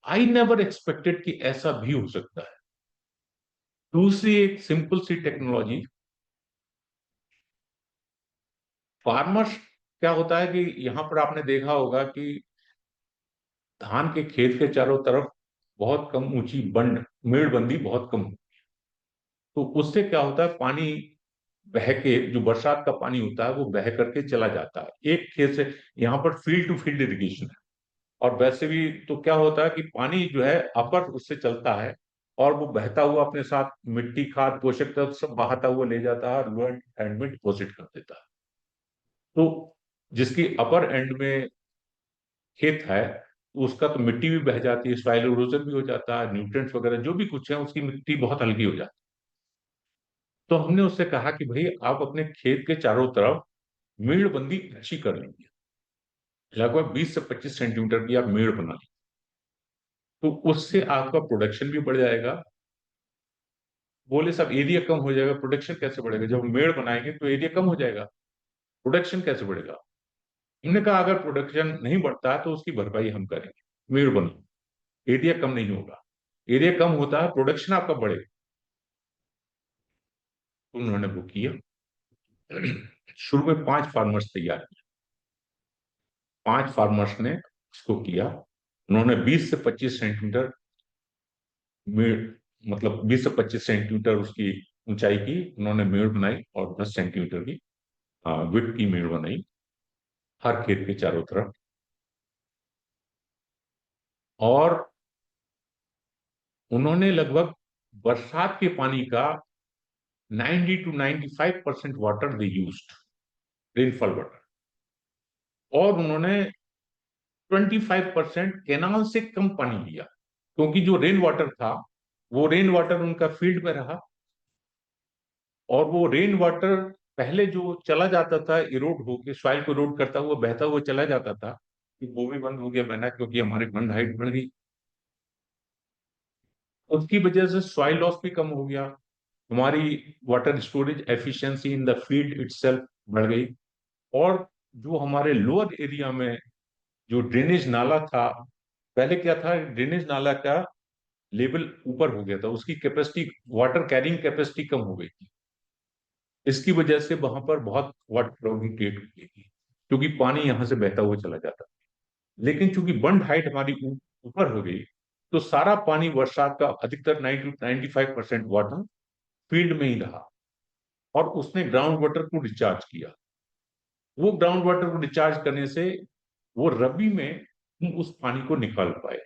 आई नेवर एक्सपेक्टेड कि ऐसा भी हो सकता है। दूसरी एक सिंपल सी टेक्नोलॉजी, फार्मर्स, क्या होता है कि यहां पर आपने देखा होगा कि धान के खेत के चारों तरफ बहुत कम ऊंची बंड, मेड़बंदी बहुत कम, तो उससे क्या होता है, पानी बह के, जो बरसात का पानी होता है वो बह करके चला जाता है एक खेत से। यहाँ पर फील्ड टू फील्ड इरिगेशन है, और वैसे भी तो क्या होता है कि पानी जो है अपर उससे चलता है, और वो बहता हुआ अपने साथ मिट्टी, खाद, पोषक तत्व सब बहाता हुआ ले जाता है और लोअर एंड में डिपॉजिट कर देता है। तो जिसकी अपर एंड में खेत है, तो उसका तो मिट्टी भी बह जाती है, सॉइल इरोजन भी हो जाता है, न्यूट्रिएंट्स वगैरह जो भी कुछ है उसकी मिट्टी बहुत हल्की हो जाती है। तो हमने उससे कहा कि भाई आप अपने खेत के चारों तरफ मेड़बंदी अच्छी कर लीजिए, लगभग 20 से 25 सेंटीमीटर की आप मेड़ बना लीजिए, तो उससे आपका प्रोडक्शन भी बढ़ जाएगा। बोले सब एरिया कम हो जाएगा, प्रोडक्शन कैसे बढ़ेगा? जब हम मेड़ बनाएंगे तो एरिया कम हो जाएगा, प्रोडक्शन कैसे बढ़ेगा? हमने कहा अगर प्रोडक्शन नहीं बढ़ता है तो उसकी भरपाई हम करेंगे, मेड़ बनो, एरिया कम नहीं होगा। एरिया कम होता है, प्रोडक्शन आपका बढ़ेगा। तो उन्होंने वो किया। शुरू में 5 फार्मर्स तैयार किए, 5 फार्मर्स ने इसको किया। उन्होंने 20 से 25 सेंटीमीटर मेड़, मतलब 20 से 25 सेंटीमीटर उसकी ऊंचाई की उन्होंने मेड़ बनाई, और 10 सेंटीमीटर की विड्थ की मेड़ बनाई हर खेत के चारों तरफ। और उन्होंने लगभग बरसात के पानी का 90 to 95% water they used, rainfall water. और उन्होंने 25% कैनाल से कम पानी लिया, क्योंकि जो रेन वाटर था वो रेन वाटर उनका फील्ड में रहा, और वो रेन वाटर पहले जो चला जाता था इरोड होके, सॉइल को इरोड करता हुआ बहता हुआ चला जाता था, कि वो भी बंद हो गया बहना, क्योंकि हमारी फंड हाइट बढ़ गई। उसकी वजह से सॉइल लॉस भी कम हो गया, हमारी water storage efficiency in the field itself बढ़ गई। और जो हमारे लोअर एरिया में जो ड्रेनेज नाला था, पहले क्या था, ड्रेनेज नाला का लेवल ऊपर हो गया था, उसकी कैपेसिटी, वाटर कैरिंग कैपेसिटी कम हो गई थी। इसकी वजह से वहां पर बहुत वाटर लॉगिंग क्रिएट हो गई थी, क्योंकि पानी यहां से बहता हुआ चला जाता। लेकिन चूंकि बंड हाइट हमारी ऊपर हो गई, तो सारा पानी बरसात का अधिकतर 90 to 95% वाटर फील्ड में ही रहा, और उसने ग्राउंड वाटर को रिचार्ज किया। वो ग्राउंड वाटर को रिचार्ज करने से वो रबी में हम उस पानी को निकाल पाए,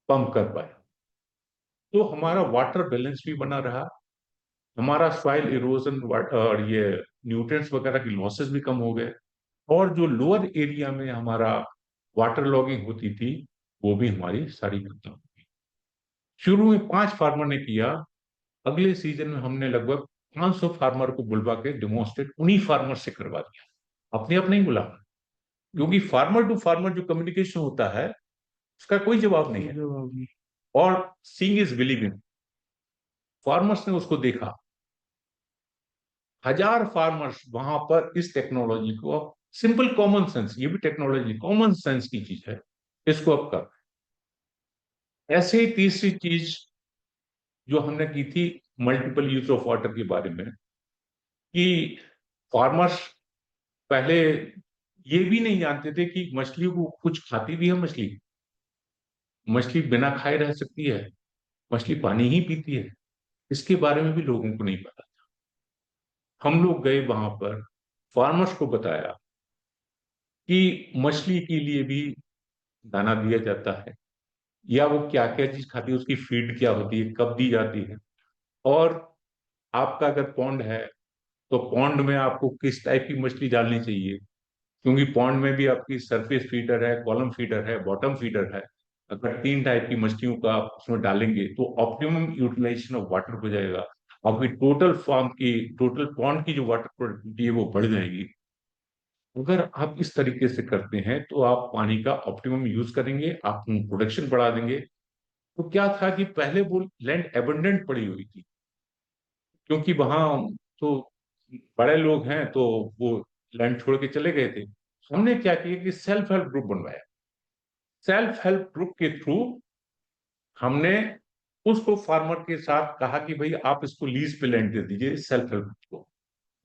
पंप कर पाए। तो हमारा वाटर बैलेंस भी बना रहा, हमारा सॉइल इरोजन और ये न्यूट्रिएंट्स वगैरह की लॉसेस भी कम हो गए, और जो लोअर एरिया में हमारा वाटर लॉगिंग होती थी वो भी हमारी सारी खत्म हो गई। शुरू में 5 फार्मर ने किया, अगले सीजन में हमने लगभग 500 फार्मर को बुलवा के डेमोन्स्ट्रेट उन्हीं फार्मर से करवा दिया, अपने आप नहीं बुला, क्योंकि फार्मर टू फार्मर जो कम्युनिकेशन होता है उसका कोई जवाब नहीं है। और सीइंग इज बिलीविंग, फार्मर्स ने उसको देखा, 1000 फार्मर्स वहां पर इस टेक्नोलॉजी को, अब सिंपल कॉमन सेंस, ये भी टेक्नोलॉजी कॉमन सेंस की चीज है, इसको अब कर। ऐसे ही तीसरी चीज जो हमने की थी मल्टीपल यूज ऑफ वाटर के बारे में, कि फार्मर्स पहले ये भी नहीं जानते थे कि मछली को कुछ खाती भी है, मछली, मछली बिना खाए रह सकती है, मछली पानी ही पीती है। इसके बारे में भी लोगों को नहीं पता था। हम लोग गए वहां पर, फार्मर्स को बताया कि मछली के लिए भी दाना दिया जाता है, या वो क्या क्या चीज खाती है, उसकी फीड क्या होती है, कब दी जाती है, और आपका अगर पॉन्ड है तो पॉन्ड में आपको किस टाइप की मछली डालनी चाहिए, क्योंकि पॉन्ड में भी आपकी सरफेस फीडर है, कॉलम फीडर है, बॉटम फीडर है। अगर 3 टाइप की मछलियों का आप उसमें डालेंगे तो ऑप्टिमम यूटिलाइजेशन ऑफ वाटर हो जाएगा। आपकी टोटल फार्म की, टोटल पॉन्ड की जो वाटर प्रोडक्टिविटी है वो बढ़ जाएगी। अगर आप इस तरीके से करते हैं तो आप पानी का ऑप्टिमम यूज करेंगे, आप प्रोडक्शन बढ़ा देंगे। तो क्या था कि पहले वो लैंड एबंडेंट पड़ी हुई थी, क्योंकि वहां तो बड़े लोग हैं तो वो लैंड छोड़ के चले गए थे। हमने क्या किया कि सेल्फ हेल्प ग्रुप बनवाया। सेल्फ हेल्प ग्रुप के थ्रू हमने उसको फार्मर के साथ कहा कि भाई आप इसको लीज पे लैंड दे दीजिए सेल्फ हेल्प ग्रुप को।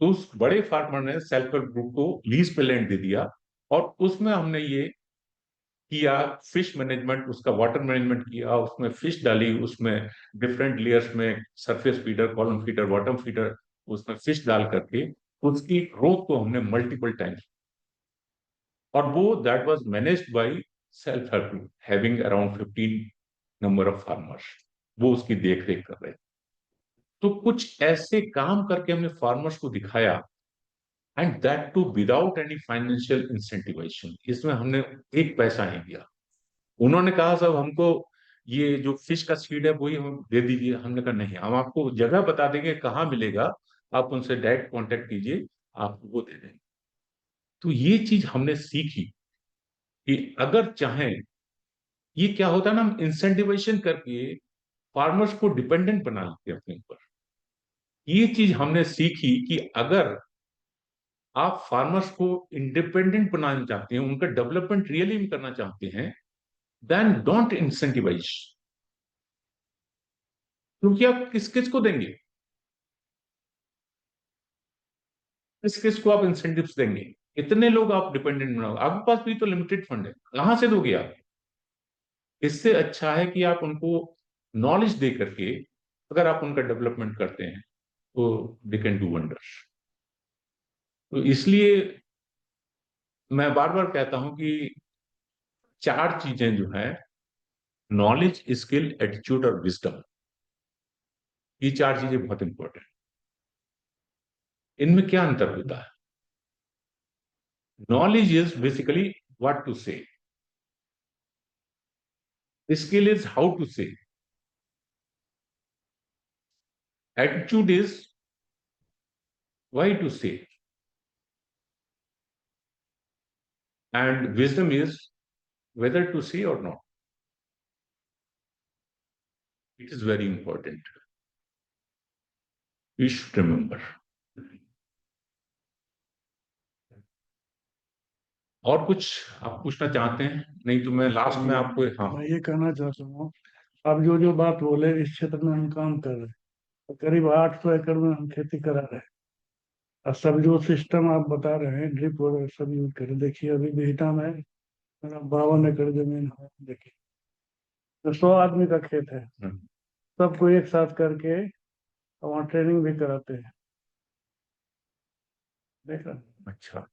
तो उस बड़े फार्मर ने सेल्फ हेल्प ग्रुप को लीज पे लैंड दे दिया, और उसमें हमने ये किया, फिश मैनेजमेंट, उसका वाटर मैनेजमेंट किया, उसमें फिश डाली, उसमें डिफरेंट लेयर्स में surface feeder, column feeder, bottom feeder, उसमें फिश डाल करके उसकी ग्रोथ को हमने मल्टीपल टाइम्स, और वो that was managed by self help group having around 15 number of farmers, वो उसकी देख रेख कर रहे हैं। तो कुछ ऐसे काम करके हमने फार्मर्स को दिखाया, and that too without any financial incentivization. इसमें हमने एक पैसा नहीं दिया। उन्होंने कहा साहब हमको ये जो फिश का सीड है वही हम दे दीजिए। हमने कहा नहीं, हम आपको जगह बता देंगे कहाँ मिलेगा, आप उनसे डायरेक्ट कांटेक्ट कीजिए, आपको वो दे देंगे। तो ये चीज हमने सीखी कि अगर चाहें, ये क्या होता है ना, हम इंसेंटिवेशन करके फार्मर्स को डिपेंडेंट बना लेते हैं अपने ऊपर। ये चीज हमने सीखी कि अगर आप फार्मर्स को इंडिपेंडेंट बनाना चाहते हैं, उनका डेवलपमेंट रियली में करना चाहते हैं, देन डोंट इंसेंटिवाइज। क्योंकि आप किस किस को देंगे, किस किस को आप इंसेंटिव्स देंगे, कितने लोग आप डिपेंडेंट बनाओगे, आपके पास भी तो लिमिटेड फंड है, कहां से दोगे आप। इससे अच्छा है कि आप उनको नॉलेज दे करके अगर आप उनका डेवलपमेंट करते हैं तो दे कैन डू वंडर्स। तो इसलिए मैं बार बार कहता हूं कि 4 चीजें जो है, नॉलेज, स्किल, एटीट्यूड और विजडम, ये 4 चीजें बहुत इंपॉर्टेंट। इनमें क्या अंतर होता है? Knowledge is basically what to say, skill is how to say, attitude is why to say, and wisdom is whether to say or not. It is very important. We should remember. और कुछ आप पूछना चाहते हैं? नहीं तो मैं last में आपको, हाँ, मैं ये कहना चाहता हूँ, आप जो जो बात बोले इस क्षेत्र में हम काम कर रहे हैं, तो करीब 800 एकड़ में हम खेती करा रहे हैं। और सब जो सिस्टम आप बता रहे हैं, ड्रिप वगैरह सब यूज करें। देखिए अभी बिहटा में मेरा 52 एकड़ जमीन है, देखिए तो 100 आदमी का खेत है, सबको एक साथ करके वहाँ ट्रेनिंग भी कराते हैं, देखा। अच्छा,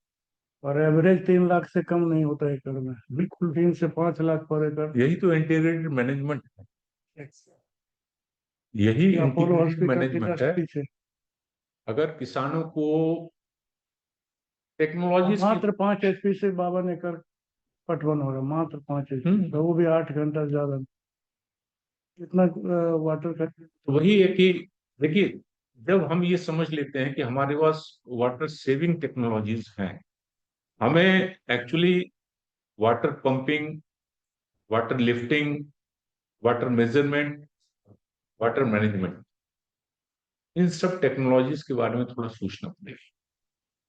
और एवरेज 3 लाख से कम नहीं होता एकड़ में, बिल्कुल 3 से 5 लाख पर एकड़। यही तो इंटीग्रेटेड मैनेजमेंट है, यही अपोलो इंटीग्रेटेड हॉस्पिटल के मैनेजमेंट जस्ट है। पीछे। अगर किसानों को टेक्नोलॉजीज की, मात्र 5 HP से 52 एकड़ पटवन हो रहा, मात्र 5 HP, तो वो भी 8 घंटा ज्यादा। इतना वाटर का। तो वही है कि देखिए, जब हम ये समझ लेते हैं कि हमारे पास वाटर सेविंग टेक्नोलॉजीज हैं, हमें actually water pumping, water lifting, water measurement, water management, इन सब टेक्नोलॉजीज के बारे में थोड़ा सोचना पड़ेगा।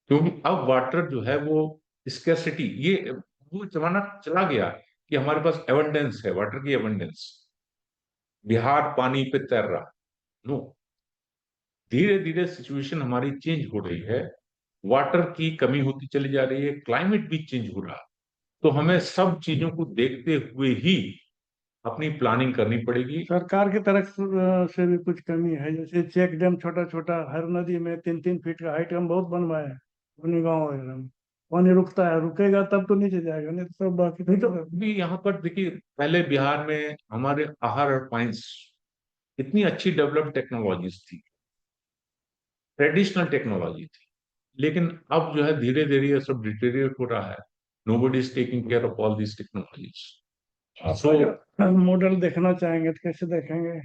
क्योंकि अब वाटर जो है वो स्कैर्सिटी, ये वो जमाना चला गया कि हमारे पास एबंडेंस है, वाटर की एबंडेंस, बिहार पानी पे तैर रहा। नो, धीरे धीरे सिचुएशन हमारी चेंज हो रही है, वाटर की कमी होती चली जा रही है, क्लाइमेट भी चेंज हो रहा है। तो हमें सब चीजों को देखते हुए ही अपनी प्लानिंग करनी पड़ेगी। सरकार की तरफ से भी कुछ कमी है, जैसे चेक डैम छोटा छोटा हर नदी में 3-3 फीट का हाइट हम बहुत बनवाए हैं अपने गाँव वगैरह में। पानी रुकता है, रुकेगा तब तो नीचे जाएगा, नहीं तो सब बाकी नहीं तो अभी यहाँ पर देखिए, पहले बिहार में हमारे आहार और पाइंस इतनी अच्छी डेवलप्ड टेक्नोलॉजीज थी, ट्रेडिशनल टेक्नोलॉजी थी, लेकिन अब जो है धीरे धीरे ये सब डिटेरियोरेट हो रहा है। Nobody is taking care of all this technologies. So model देखना चाहेंगे तो कैसे देखेंगे?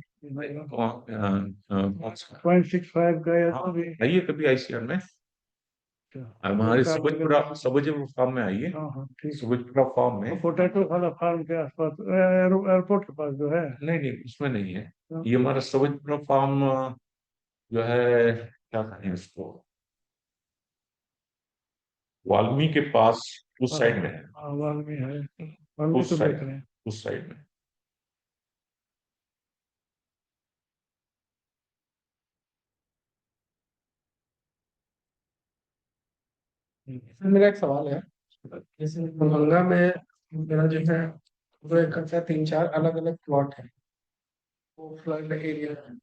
कौन सा? 0.65 का या हाँ, तो भी आइए कभी आईसीआर में, हमारे सबजपुरा फार्म में आइए। हाँ हाँ ठीक। सबजपुरा फार्म में, पोटैटो वाला फार्म के आसपास एयरपोर्ट के पास जो है। नहीं नहीं उसमें नहीं है, हाँ। ये हमारा सबजपुरा फार्म जो है, क्या कहें उसको, वाल्मीकि के पास उस साइड में है, हाँ, वाल्मी है, वाल्मी उस तो देख साइड, रहे हैं। उस साइड में। सर मेरा एक सवाल है, जैसे दरभंगा में मेरा जो है 2 एकड़ का 3-4 अलग अलग प्लॉट है, वो फ्लड एरिया है,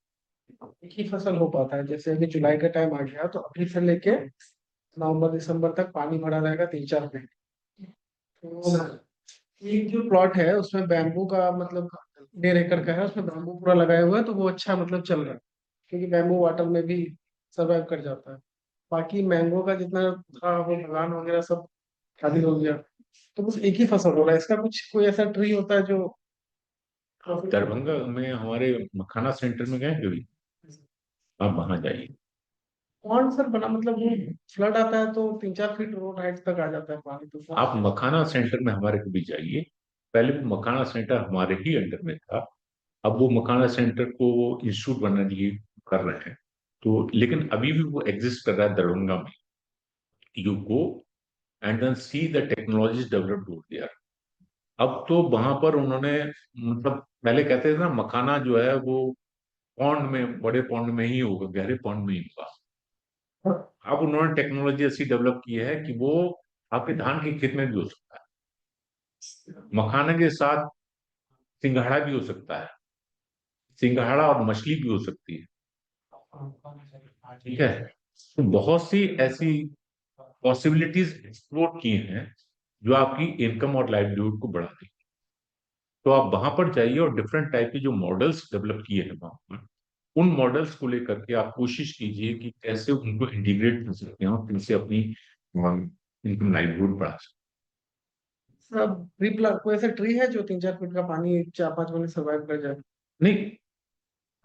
एक ही फसल हो पाता है। जैसे अभी जुलाई का टाइम आ गया तो अभी से लेके नवंबर दिसंबर तक पानी भरा रहेगा 3-4 महीने। तो एक जो प्लॉट है उसमें बैम्बू का मतलब 1.5 एकड़ का है, उसमें बैम्बू पूरा लगाया हुआ है, तो वो अच्छा मतलब चल रहा है क्योंकि बैम्बू वाटर में भी सर्वाइव कर जाता है। बाकी मैंगो का जितना था वो बगान वगैरह सब खाली हो गया, तो बस एक ही फसल हो रहा है। इसका कुछ कोई ऐसा ट्री होता है जो दरभंगा में हमारे मखाना सेंटर में गए कभी? आप वहां जाइए। कौन सर बना, मतलब वो फ्लड आता है तो 3-4 फीट रोड हाइट तक आ जाता है पानी, तो आप मखाना सेंटर में हमारे कभी जाइए। पहले वो मखाना सेंटर हमारे ही अंडर में था, अब वो मखाना सेंटर को इंस्टीट्यूट बनने लिए कर रहे हैं। तो लेकिन अभी भी वो एग्जिस्ट कर रहा है दरभंगा में। You go and then see the technologies developed over there. अब तो वहां पर उन्होंने, मतलब पहले कहते थे ना मखाना जो है वो पॉन्ड में, बड़े पॉन्ड में ही होगा, गहरे पॉन्ड में ही होगा। अब उन्होंने टेक्नोलॉजी ऐसी डेवलप की है कि वो आपके धान के खेत में भी हो सकता है, मखाने के साथ सिंघाड़ा भी हो सकता है, सिंघाड़ा और मछली भी हो सकती है। ठीक है, तो बहुत सी ऐसी पॉसिबिलिटीज एक्सप्लोर किए हैं जो आपकी इनकम और लाइवलीहुड को बढ़ा देंगे। तो आप वहां पर जाइए और डिफरेंट टाइप के जो मॉडल्स डेवलप किए हैं वहां पर, उन मॉडल्स को लेकर के आप कोशिश कीजिए कि कैसे उनको इंटीग्रेट कर सकते हैं और कैसे अपनी इनकम लाइवलीहुड बढ़ा सकते सब ट्री प्लांट कोई ऐसा ट्री है जो 3-4 फीट का पानी 4-5 महीने सर्वाइव कर जाए? हैं। नहीं,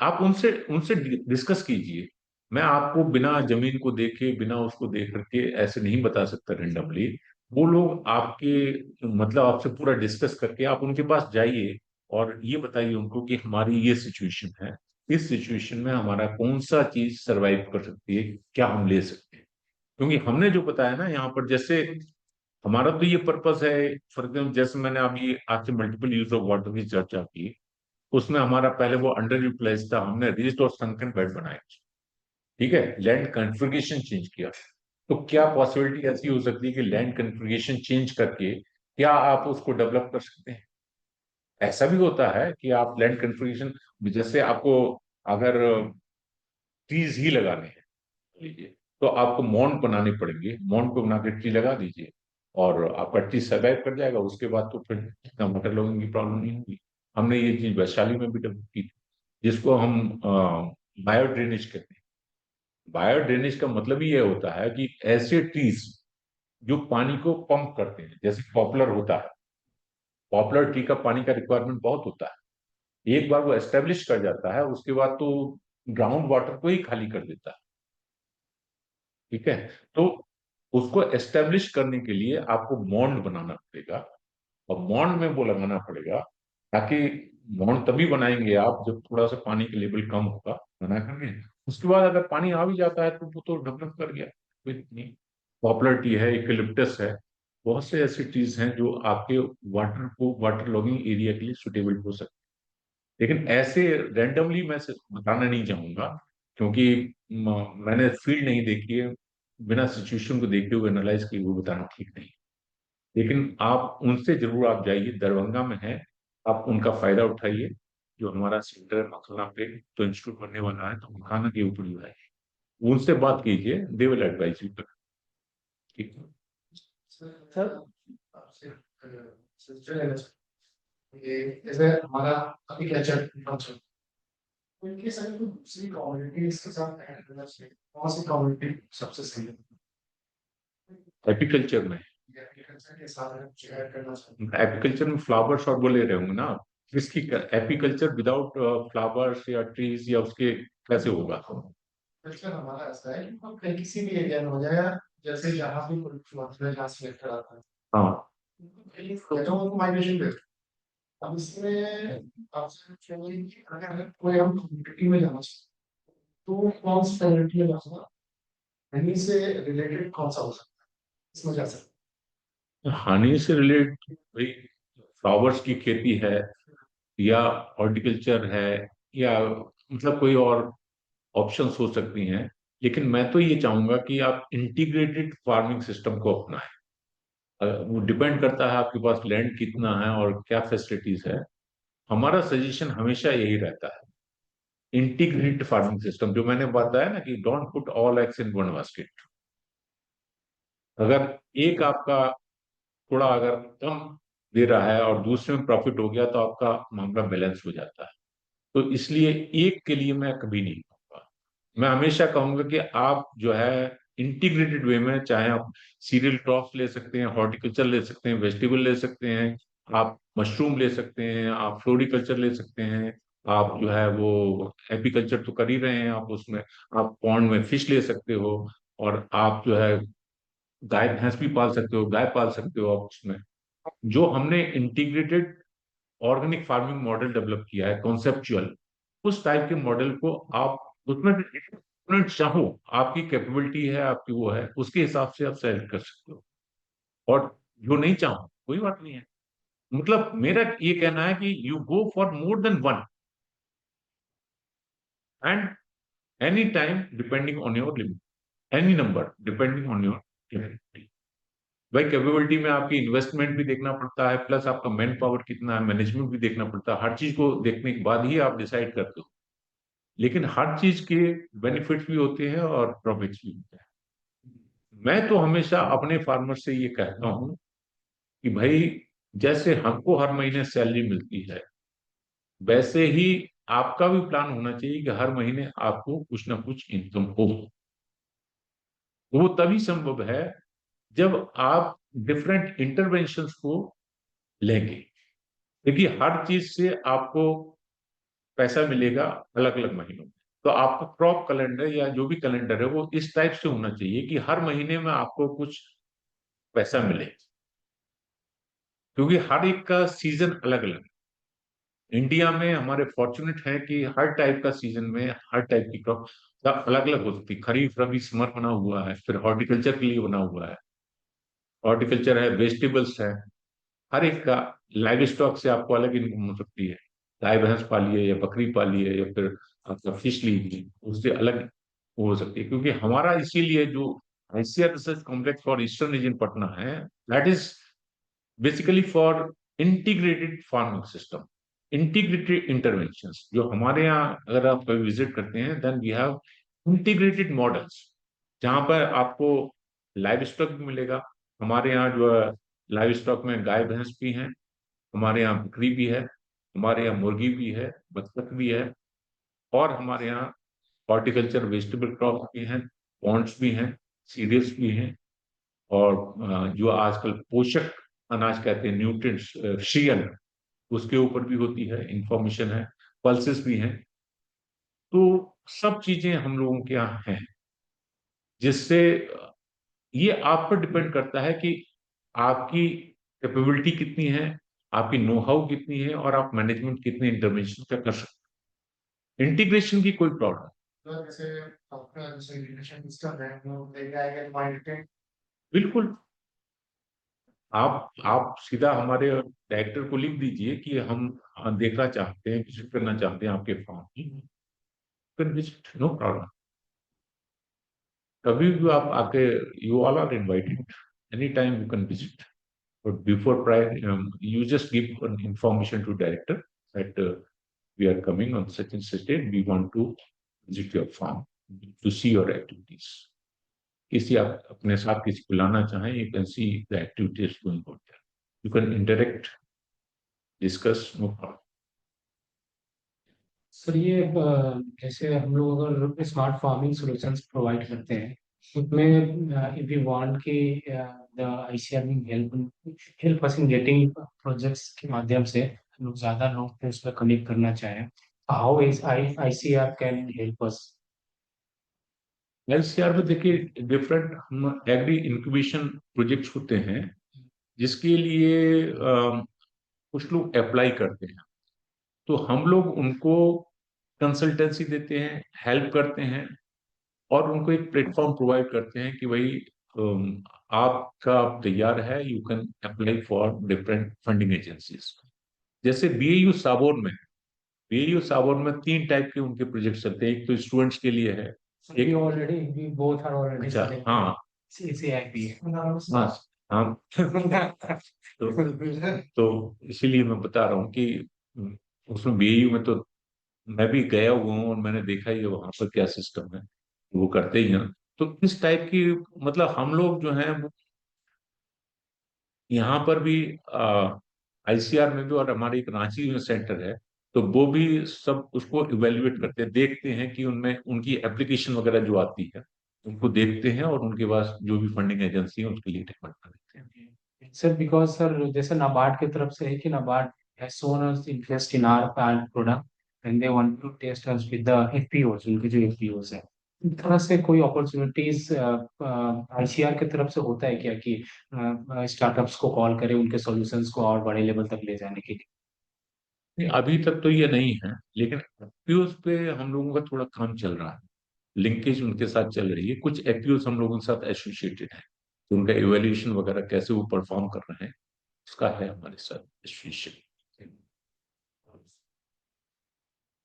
आप उनसे उनसे डिस्कस कीजिए। मैं आपको बिना जमीन को देखे, बिना उसको देख करके ऐसे नहीं बता सकता रेंडमली। वो लोग आपके, मतलब आपसे पूरा डिस्कस करके आप उनके पास जाइए और ये बताइए उनको कि हमारी ये सिचुएशन है, इस सिचुएशन में हमारा कौन सा चीज सरवाइव कर सकती है, क्या हम ले सकते हैं। क्योंकि हमने जो बताया ना यहाँ पर, जैसे हमारा तो ये पर्पस है, फॉर एग्जाम्पल जैसे मैंने अभी आपसे मल्टीपल यूज ऑफ वाटर की चर्चा की, उसमें हमारा पहले वो अंडर यूटिलाइज था, हमने रिज्ड और संकन बेड बनाए। ठीक है, लैंड कन्फिगरेशन चेंज किया। तो क्या पॉसिबिलिटी ऐसी हो सकती है कि लैंड कन्फिगरेशन चेंज करके क्या आप उसको डेवलप कर सकते हैं? ऐसा भी होता है कि आप लैंड कन्फिगरेशन, जैसे आपको अगर ट्रीज ही लगाने हैं लीजिए, तो आपको मॉन्ड बनाने पड़ेंगे, मॉन्ड को बना के ट्री लगा दीजिए और आपका ट्री सर्वाइव कर जाएगा। उसके बाद तो फिर इतना वाटर लॉगिंग की प्रॉब्लम नहीं होगी। हमने ये चीज वैशाली में भी डेवलप की थी, जिसको हम बायो ड्रेनेज कहते हैं। बायो ड्रेनेज का मतलब ही ये होता है कि ऐसे ट्रीज जो पानी को पंप करते हैं, जैसे पॉपुलर होता है, पॉपुलर ट्री का पानी का रिक्वायरमेंट बहुत होता है। एक बार वो एस्टेब्लिश कर जाता है, उसके बाद तो ग्राउंड वाटर को ही खाली कर देता है। ठीक है, तो उसको एस्टेब्लिश करने के लिए आपको मॉन्ड बनाना पड़ेगा, और मॉन्ड में वो लगाना पड़ेगा, ताकि मॉन्ड तभी बनाएंगे आप जब थोड़ा सा पानी का लेवल कम होगा बना करके। उसके बाद अगर पानी आ भी जाता है तो वो तो डेवलप कर गया। कोई नहीं, पॉपुलर टी है, इक्लिप्टस है, बहुत से ऐसी ट्रीज हैं जो आपके वाटर को, वाटर लॉगिंग एरिया के लिए सुटेबल हो सकते हैं। लेकिन ऐसे रैंडमली मैं बताना नहीं चाहूंगा, क्योंकि मैंने फील्ड नहीं देखी है, बिना सिचुएशन को देखते हुए एनालाइज किए हुए बताना ठीक नहीं। लेकिन आप उनसे जरूर आप जाइए, दरभंगा में है, आप उनका फायदा उठाइए। जो हमारा सेंटर है मखना पे तो इंस्टीट्यूट बनने वाला है, तो मखाना के ऊपर ही है, उनसे बात कीजिए, दे विल एडवाइस यू। ठीक है। सर आपसे सर ये जैसे हमारा एग्रीकल्चर तो इनके साथ कोई दूसरी कम्युनिटीज के साथ ऐड करना चाहिए, कौन सी कम्युनिटी सबसे सही है एपीकल्चर में, एग्रीकल्चर के साथ ऐड करना चाहिए? एपीकल्चर में फ्लावर्स और वो ले रहे होंगे ना आप। इसकी एपीकल्चर विदाउट फ्लावर्स या ट्रीज या उसके कैसे होगा? कल्चर हमारा ऐसा है कि हम कहीं किसी भी एरिया में हो जाए, जैसे जहाँ भी कोई फ्लवर जहाँ सिलेक्ट कराता है हाँ, कहीं जगहों को माइग्रेशन पे। अब इसमें आपसे चाहिए कि अगर कोई हम कम्युनिटी में जाना चाहते हैं, तो कौन सी कम्युनिटी में जाना, कहीं से रिलेटेड कौन सा हो सकता है इसमें जा सकते हनी से रिलेट भाई, फ्लावर्स की खेती है या हॉर्टिकल्चर है या मतलब कोई और ऑप्शंस हो सकती हैं। लेकिन मैं तो ये चाहूंगा कि आप इंटीग्रेटेड फार्मिंग सिस्टम को अपनाएं। वो डिपेंड करता है आपके पास लैंड कितना है और क्या फैसिलिटीज है। हमारा सजेशन हमेशा यही रहता है, इंटीग्रेटेड फार्मिंग सिस्टम, जो मैंने बताया ना कि don't put all eggs in one basket. अगर एक आपका थोड़ा अगर कम दे रहा है और दूसरे में प्रॉफिट हो गया तो आपका मामला बैलेंस हो जाता है। तो इसलिए एक के लिए मैं कभी नहीं कहूंगा। मैं हमेशा कहूंगा कि आप जो है इंटीग्रेटेड वे में, चाहे आप सीरियल क्रॉप्स ले सकते हैं, हॉर्टिकल्चर ले सकते हैं, वेजिटेबल ले सकते हैं, आप मशरूम ले सकते हैं, आप फ्लोरिकल्चर ले सकते हैं, आप जो है वो एपीकल्चर तो कर ही रहे हैं, आप उसमें आप पॉन्ड में फिश ले सकते हो, और आप जो है गाय भैंस भी पाल सकते हो, गाय पाल सकते हो आप उसमें। जो हमने integrated organic farming model develop किया है, कॉन्सेप्चुअल, उस टाइप के मॉडल को आप उसमें डिफरेंट चाहो, आपकी कैपेबिलिटी है, आपकी वो है, उसके हिसाब से आप सेलेक्ट कर सकते हो। और जो नहीं चाहो कोई बात नहीं है। मतलब मेरा ये कहना है कि you go for more than one and any time depending on your limit, any number depending on your capability. भाई कैपेबिलिटी में आपकी इन्वेस्टमेंट भी देखना पड़ता है, प्लस आपका मैन पावर कितना है, मैनेजमेंट भी देखना पड़ता है। हर चीज को देखने के बाद ही आप डिसाइड करते हो। लेकिन हर चीज के बेनिफिट्स भी होते हैं और प्रॉफिट्स भी होते हैं। मैं तो हमेशा अपने फार्मर से ये कहता हूं कि भाई, जैसे हमको हर महीने सैलरी मिलती है, वैसे ही आपका भी प्लान होना चाहिए कि हर महीने आपको कुछ ना कुछ इनकम हो। वो तभी संभव है जब आप डिफरेंट इंटरवेंशंस को लेंगे। देखिए, हर चीज से आपको पैसा मिलेगा अलग अलग महीनों में। तो आपका क्रॉप कैलेंडर या जो भी कैलेंडर है वो इस टाइप से होना चाहिए कि हर महीने में आपको कुछ पैसा मिले, क्योंकि हर एक का सीजन अलग अलग। इंडिया में हमारे फॉर्चुनेट है कि हर टाइप का सीजन में हर टाइप की क्रॉप अलग अलग हो सकती है। खरीफ रबी समर बना हुआ है, फिर हॉर्टिकल्चर के लिए बना हुआ है, हॉर्टिकल्चर है, वेजिटेबल्स है, हर एक का। लाइव स्टॉक से आपको अलग इनकम हो सकती है, गाय भैंस पालिए या बकरी पालिए या फिर आपका फिश लीजिए, उससे अलग वो हो सकती है। क्योंकि हमारा इसीलिए जो ICAR research complex for eastern region Patna है, that is basically for integrated farming system, integrated interventions. जो हमारे यहाँ अगर आप कभी विजिट करते हैं, then we have integrated models, जहाँ पर आपको लाइव स्टॉक भी मिलेगा। हमारे यहाँ जो है लाइव स्टॉक में गाय भैंस भी हैं, हमारे यहाँ बकरी भी है, हमारे यहाँ मुर्गी भी है, बतख भी है, और हमारे यहाँ हॉर्टिकल्चर वेजिटेबल क्रॉप भी हैं, पॉन्ड्स भी हैं, सीरियल्स भी हैं, और जो आजकल पोषक अनाज कहते हैं, न्यूट्रिएंट्स, श्रीअन्न, उसके ऊपर भी होती है, इंफॉर्मेशन है, पल्सेस भी हैं। तो सब चीजें हम लोगों के यहाँ हैं, जिससे ये आप पर डिपेंड करता है कि आपकी कैपेबिलिटी कितनी है, आपकी नो हाउ कितनी है, और आप मैनेजमेंट कितने इंटरवेंशन का कर सकते हैं। इंटीग्रेशन की कोई प्रॉब्लम। तो जैसे आपका जैसे रिलेशन सिस्टम है वो लेके आएगा माइंड। बिल्कुल, आप सीधा हमारे डायरेक्टर को लिख दीजिए कि हम देखना चाहते हैं, विजिट करना चाहते हैं आपके फार्म की, फिर विजिट, नो प्रॉब्लम। कभी भी आप आके, you all are invited, any time you can visit. But before prior, you just give an information to director that we are coming on such and such date. We want to visit your farm to see your activities. किसी आप अपने साथ किसी को लाना चाहें, you can see the activities going on there. You can interact, discuss, no problem. Sir ये जैसे हम लोग अगर स्मार्ट फार्मिंग सॉल्यूशंस प्रोवाइड करते हैं उसमें इफ वी वांट कि the ICR help us in getting projects के माध्यम से हम लोग ज्यादा लोग को उस पर कनेक्ट करना चाहें, how is ICR can help us? LCR में देखिए डिफरेंट हम एग्री इंक्यूबेशन प्रोजेक्ट्स होते हैं जिसके लिए कुछ लोग अप्लाई करते हैं, तो हम लोग उनको कंसल्टेंसी देते हैं, हेल्प करते हैं और उनको एक प्लेटफॉर्म प्रोवाइड करते हैं कि भाई आपका तैयार है, you can apply for different funding agencies. जैसे बीएयू साबोर में 3 टाइप के उनके प्रोजेक्ट चलते हैं। एक तो स्टूडेंट्स के लिए है, We already, we both are already अच्छा selected. हाँ CCIP. हाँ हाँ तो इसीलिए मैं बता रहा हूँ कि उसमें बीएयू में तो मैं भी गया हुआ हूँ और मैंने देखा ही है वहां पर क्या सिस्टम है, वो करते ही हैं। तो इस टाइप की मतलब हम लोग जो हैं वो यहाँ पर भी आईसीआर में भी, और हमारे एक रांची में सेंटर है, तो वो भी सब उसको इवेल्युएट करते हैं, देखते हैं कि उनमें उनकी एप्लीकेशन वगैरह जो आती है उनको देखते हैं और उनके पास जो भी फंडिंग एजेंसी है उसके लिए रिकमेंड कर देते हैं। सर बिकॉज सर जैसे नाबार्ड की तरफ से है कि NABARD has shown us interest in our product and they want to test us with the FPOs, उनके जो FPOs है इस तरह से कोई अपॉर्चुनिटीज आईसीआर की तरफ से होता है क्या कि स्टार्टअप्स को कॉल करें उनके सॉल्यूशंस को और बड़े लेवल तक ले जाने के लिए? नहीं, अभी तक तो ये नहीं है, लेकिन एफपीओस पे हम लोगों का थोड़ा काम चल रहा है, लिंकेज उनके साथ चल रही है। कुछ एफपीओस हम लोगों के साथ एसोसिएटेड है, तो उनका इवेल्युएशन वगैरह कैसे वो परफॉर्म कर रहे हैं उसका है हमारे साथ एसोसिएशन।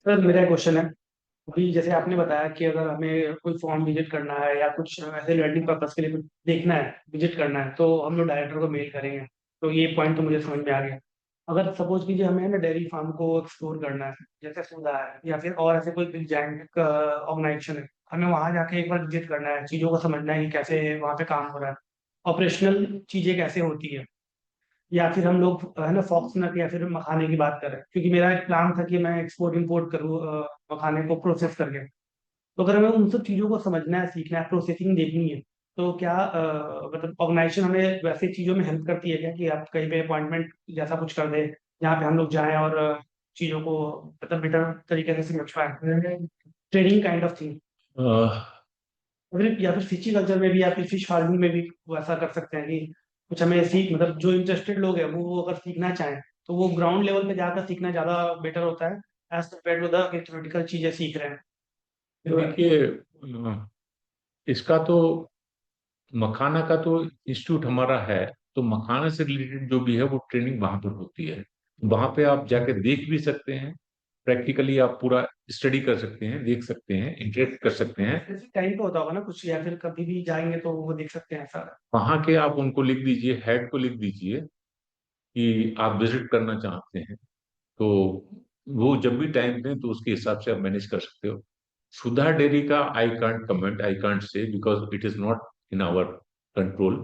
सर मेरा क्वेश्चन है, अभी जैसे आपने बताया कि अगर हमें कोई फॉर्म विजिट करना है या कुछ ऐसे लर्निंग पर्पस के लिए कुछ देखना है, विजिट करना है, तो हम लोग डायरेक्टर को मेल करेंगे। तो ये पॉइंट तो मुझे समझ में आ गया। अगर सपोज कीजिए हमें ना डेयरी फार्म को एक्सप्लोर करना है, जैसे सुधा है या फिर और ऐसे कोई बिग जायंट ऑर्गेनाइजेशन है, हमें वहां जाके एक बार विजिट करना है, चीजों को समझना है कि कैसे वहाँ पे काम हो रहा है, ऑपरेशनल चीजें कैसे होती है, या फिर हम लोग है ना फॉक्सनट या फिर मखाने की बात करें, क्योंकि मेरा एक प्लान था कि मैं एक्सपोर्ट इंपोर्ट करूँ मखाने को प्रोसेस करके। तो अगर हमें उन सब चीज़ों को समझना है, सीखना है, प्रोसेसिंग देखनी है, तो क्या मतलब ऑर्गेनाइजेशन हमें वैसे चीज़ों में हेल्प करती है क्या कि आप कहीं पे अपॉइंटमेंट जैसा कुछ कर दे जहाँ पे हम लोग जाएं और चीज़ों को मतलब बेटर तरीके से समझ पाए, ट्रेनिंग काइंड ऑफ थिंग। या फिर फिशी कल्चर में भी या फिर फिश फार्मिंग में भी वो ऐसा कर सकते हैं कि कुछ हमें सीख मतलब जो इंटरेस्टेड लोग हैं वो अगर सीखना चाहें तो वो ग्राउंड लेवल पे जाकर सीखना ज़्यादा बेटर होता है as compared to the theoretical चीज़ें सीख रहे हैं। देखिए इसका तो मखाना का तो इंस्टीट्यूट हमारा है, तो मखाना से रिलेटेड जो भी है वो ट्रेनिंग वहां पर होती है। वहां पे आप जाके देख भी सकते हैं, प्रैक्टिकली आप पूरा स्टडी कर सकते हैं, देख सकते हैं, इंटरेक्ट कर सकते हैं। टाइम पे होता होगा ना कुछ, या फिर कभी भी जाएंगे तो वो देख सकते हैं सारा। वहां के आप उनको लिख दीजिए, हेड को लिख दीजिए कि आप विजिट करना चाहते हैं, तो वो जब भी टाइम दें तो उसके हिसाब से आप मैनेज कर सकते हो। सुधा डेयरी का I can't comment, I can't say, because it is not in our control.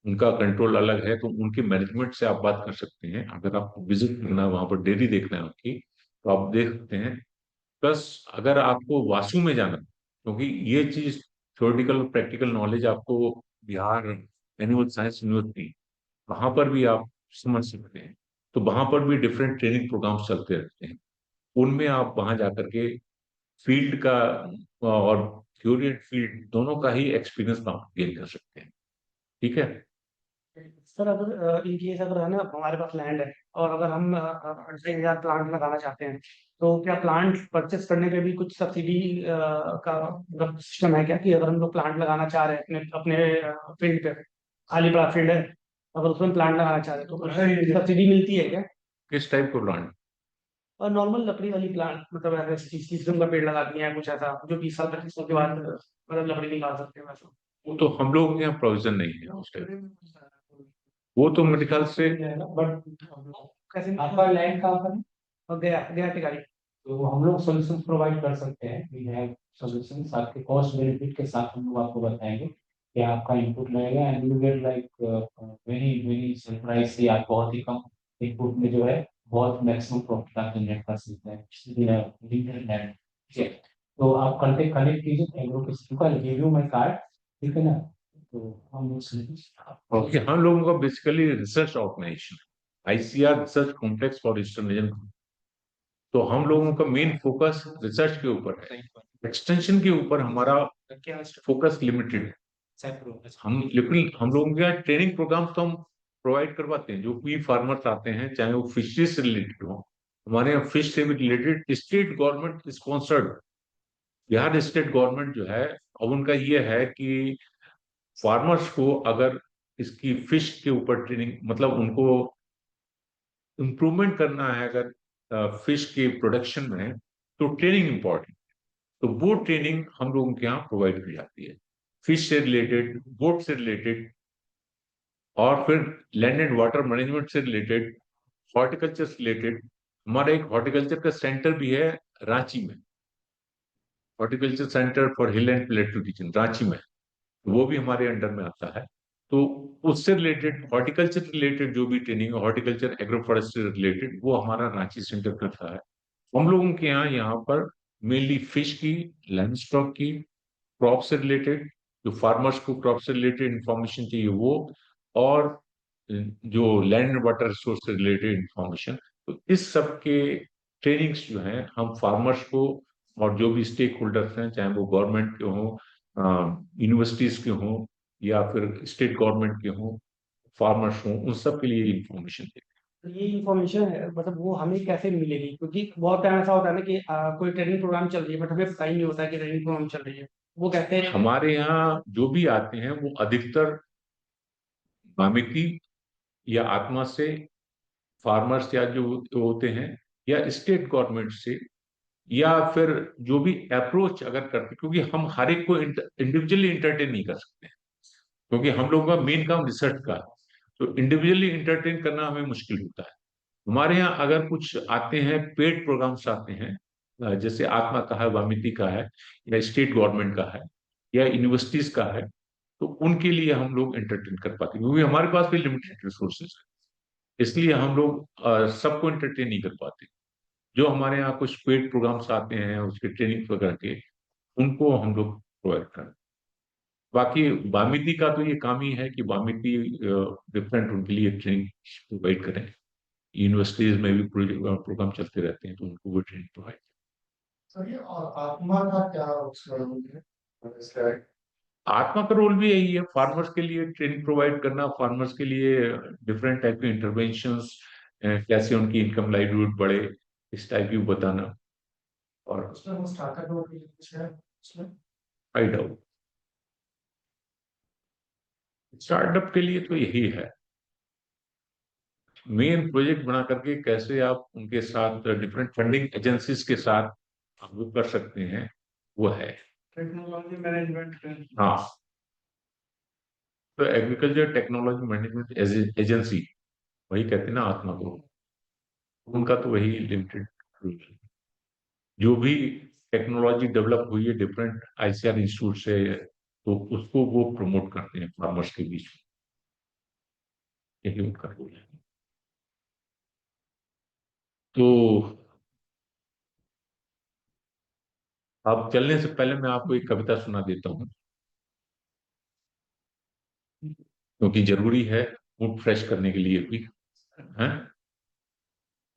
उनका कंट्रोल अलग है, तो उनके मैनेजमेंट से आप बात कर सकते हैं। अगर आपको विजिट करना है, वहां पर डेयरी देखना है उनकी, तो आप देख सकते हैं। प्लस अगर आपको वासु में जाना है, क्योंकि ये चीज थ्योरेटिकल और प्रैक्टिकल नॉलेज आपको बिहार एनिमल साइंस यूनिवर्सिटी वहां पर भी आप समझ सकते हैं। तो वहां पर भी डिफरेंट ट्रेनिंग प्रोग्राम्स चलते रहते हैं, उनमें आप वहां जाकर के फील्ड का और थ्योरी एंड फील्ड दोनों का ही एक्सपीरियंस आप गेन कर सकते हैं। ठीक है। सर अगर इन केस अगर है ना हमारे पास लैंड है और अगर हम 2,500 प्लांट लगाना चाहते हैं, तो क्या प्लांट परचेस करने पे भी कुछ सब्सिडी का मतलब सिस्टम है क्या कि अगर हम लोग प्लांट लगाना चाह रहे हैं अपने अपने फील्ड पे, खाली बड़ा फील्ड है, अगर उसमें प्लांट लगाना चाह रहे हैं तो कुछ सब्सिडी मिलती है क्या? किस टाइप का प्लांट? और नॉर्मल लकड़ी वाली प्लांट मतलब ऐसे शीशम का पेड़ लगा दिया है कुछ ऐसा जो 20 साल 25 साल के बाद मतलब लकड़ी निकाल सकते हैं वैसा। वो तो हम लोग के यहाँ प्रोविजन नहीं है उस टाइप। वो तो मेरे ख्याल से बट कैसे आपका लैंड कहाँ पर है? और गया गया टिकारी। तो हम लोग सॉल्यूशन प्रोवाइड कर सकते हैं, वी हैव सॉल्यूशंस आपके कॉस्ट बेनिफिट के साथ हम लोग आपको बताएंगे कि आपका इनपुट लगेगा and you will like very very surprise से आप बहुत ही कम इनपुट में जो है बहुत मैक्सिमम प्रॉफिट आप जनरेट कर सकते हैं लिमिटेड लैंड। ठीक है, तो आप कनेक्ट कनेक्ट कीजिए एग्रो किसी का, गिव यू माय कार्ड, ठीक है ना। तो हम ओके, हम लोगों का basically research organization ICR research complex for eastern region. तो हम लोगों का मेन फोकस रिसर्च के ऊपर है, एक्सटेंशन के ऊपर हमारा फोकस लिमिटेड है। लेकिन हम लोगों के यहाँ ट्रेनिंग प्रोग्राम तो हम प्रोवाइड करवाते हैं, जो भी फार्मर्स आते हैं चाहे वो फिशरीज से रिलेटेड हो। हमारे यहाँ फिश से भी related state government sponsored, Bihar state government जो है, अब उनका ये है कि फार्मर्स को अगर इसकी फिश के ऊपर ट्रेनिंग, मतलब उनको इम्प्रूवमेंट करना है अगर फिश के प्रोडक्शन में, तो ट्रेनिंग इंपॉर्टेंट। तो वो ट्रेनिंग हम लोगों के यहाँ प्रोवाइड की जाती है, फिश से रिलेटेड, बोट से रिलेटेड, और फिर लैंड एंड वाटर मैनेजमेंट से रिलेटेड, हॉर्टिकल्चर से रिलेटेड। हमारा एक हॉर्टिकल्चर का सेंटर भी है रांची में, horticulture centre for hill and plateau region Ranchi में, वो भी हमारे अंडर में आता है। तो उससे रिलेटेड हॉर्टिकल्चर रिलेटेड जो भी ट्रेनिंग है, हॉर्टिकल्चर एग्रो फॉरेस्ट्री रिलेटेड, वो हमारा रांची सेंटर करता है। हम लोगों के यहाँ पर मेनली फिश की, लाइव स्टॉक की, क्रॉप से रिलेटेड, जो फार्मर्स को क्रॉप से रिलेटेड इंफॉर्मेशन चाहिए वो, और जो लैंड एंड वाटर रिसोर्स से रिलेटेड इंफॉर्मेशन। तो इस सब के ट्रेनिंग्स जो हैं हम फार्मर्स को, और जो भी स्टेक होल्डर्स हैं, चाहे वो गवर्नमेंट के हों, यूनिवर्सिटीज के हों, या फिर स्टेट गवर्नमेंट के हों, फार्मर्स हों, उन सब के लिए इंफॉर्मेशन देते हैं। तो ये इंफॉर्मेशन है मतलब वो हमें कैसे मिलेगी, क्योंकि बहुत टाइम ऐसा होता है ना कि कोई ट्रेनिंग प्रोग्राम चल रही है बट हमें पता ही नहीं होता कि ट्रेनिंग प्रोग्राम चल रही है। वो कहते हैं हमारे यहाँ जो भी आते हैं वो अधिकतर वाल्मीकि या आत्मा से, फार्मर्स या जो होते हैं, या स्टेट गवर्नमेंट से, या फिर जो भी अप्रोच अगर करते, क्योंकि हम हर एक को इंडिविजुअली इंटरटेन नहीं कर सकते, क्योंकि हम लोगों का मेन काम रिसर्च का है। तो इंडिविजुअली इंटरटेन करना हमें मुश्किल होता है। हमारे यहाँ अगर कुछ आते हैं, पेड प्रोग्राम्स आते हैं, जैसे आत्मा का है, वामिति का है, या स्टेट गवर्नमेंट का है, या यूनिवर्सिटीज का है, तो उनके लिए हम लोग एंटरटेन कर पाते हैं, क्योंकि हमारे पास भी लिमिटेड रिसोर्सेज है, इसलिए हम लोग सबको एंटरटेन नहीं कर पाते। जो हमारे यहाँ कुछ पेड प्रोग्राम्स आते हैं उसके ट्रेनिंग वगैरह के, उनको हम लोग प्रोवाइड करते हैं। बाकी वामिति का तो ये काम ही है कि वामिति डिफरेंट उनके लिए ट्रेनिंग प्रोवाइड करें। यूनिवर्सिटीज में भी प्रोग्राम चलते रहते हैं, तो उनको वो ट्रेनिंग प्रोवाइड। सर और आत्मा का क्या उसका रोल है? इसका आत्मा का रोल भी यही है, फार्मर्स के लिए ट्रेनिंग प्रोवाइड करना, फार्मर्स के लिए डिफरेंट टाइप के इंटरवेंशंस, कैसे उनकी इनकम लाइवलीहुड बढ़े, इस टाइप की बताना। और उसमें वो स्टार्टअप और भी कुछ है उसमें? आई डाउट, स्टार्टअप के लिए तो यही है, मेन प्रोजेक्ट बना करके कैसे आप उनके साथ डिफरेंट फंडिंग एजेंसीज के साथ आप वो कर सकते हैं, वो है। टेक्नोलॉजी मैनेजमेंट हाँ, तो एग्रीकल्चर टेक्नोलॉजी मैनेजमेंट एजेंसी, वही कहते हैं ना आत्मा को, उनका तो वही लिमिटेड रूल है। जो भी टेक्नोलॉजी डेवलप हुई है डिफरेंट आईसीआर इंस्टीट्यूट से, तो उसको वो प्रमोट करते हैं फार्मर्स के बीच में, यही उनका रूल है। तो अब चलने से पहले मैं आपको एक कविता सुना देता हूँ, क्योंकि जरूरी है मूड फ्रेश करने के लिए भी है,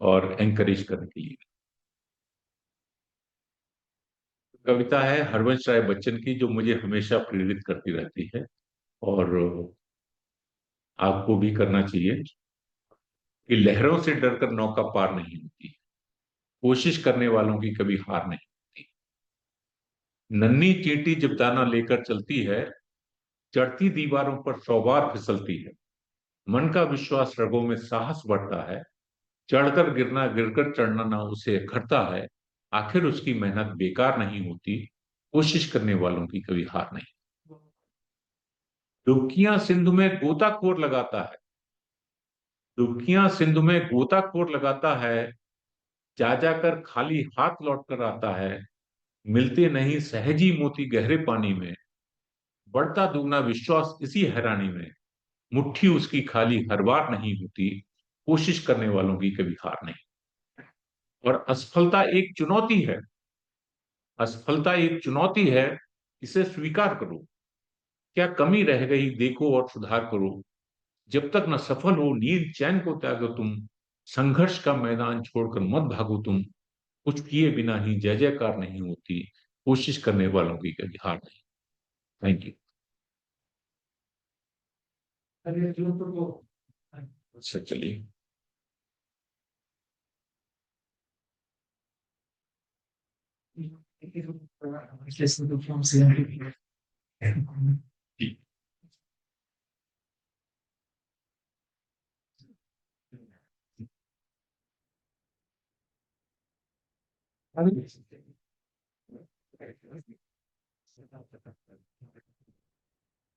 और एंकरेज करने के लिए। कविता है हरवंश राय बच्चन की, जो मुझे हमेशा प्रेरित करती रहती है, और आपको भी करना चाहिए, कि लहरों से डरकर नौका पार नहीं होती, कोशिश करने वालों की कभी हार नहीं होती। नन्ही चींटी जब दाना लेकर चलती है, चढ़ती दीवारों पर 100 बार फिसलती है। मन का विश्वास रगों में साहस बढ़ता है, चढ़कर गिरना गिरकर चढ़ना ना उसे अखरता है। आखिर उसकी मेहनत बेकार नहीं होती, कोशिश करने वालों की कभी हार नहीं। डुबकियां सिंधु में गोताखोर लगाता है, दुखियां सिंध में गोताखोर लगाता है, जा जाकर खाली हाथ लौट कर आता है, मिलते नहीं सहजी मोती गहरे पानी में, बढ़ता दुगना विश्वास इसी हैरानी में, मुट्ठी उसकी खाली हर बार नहीं होती, कोशिश करने वालों की कभी हार नहीं। और असफलता एक चुनौती है, असफलता एक चुनौती है, इसे स्वीकार करो। क्या कमी रह गई देखो और सुधार करो। जब तक न सफल हो नींद चैन को त्यागो तुम, संघर्ष का मैदान छोड़कर मत भागो तुम, कुछ किए बिना ही जय जयकार नहीं होती, कोशिश करने वालों की कभी हार नहीं। Thank you. अरे जो तो वो अच्छा चलिए। listen to from CMP.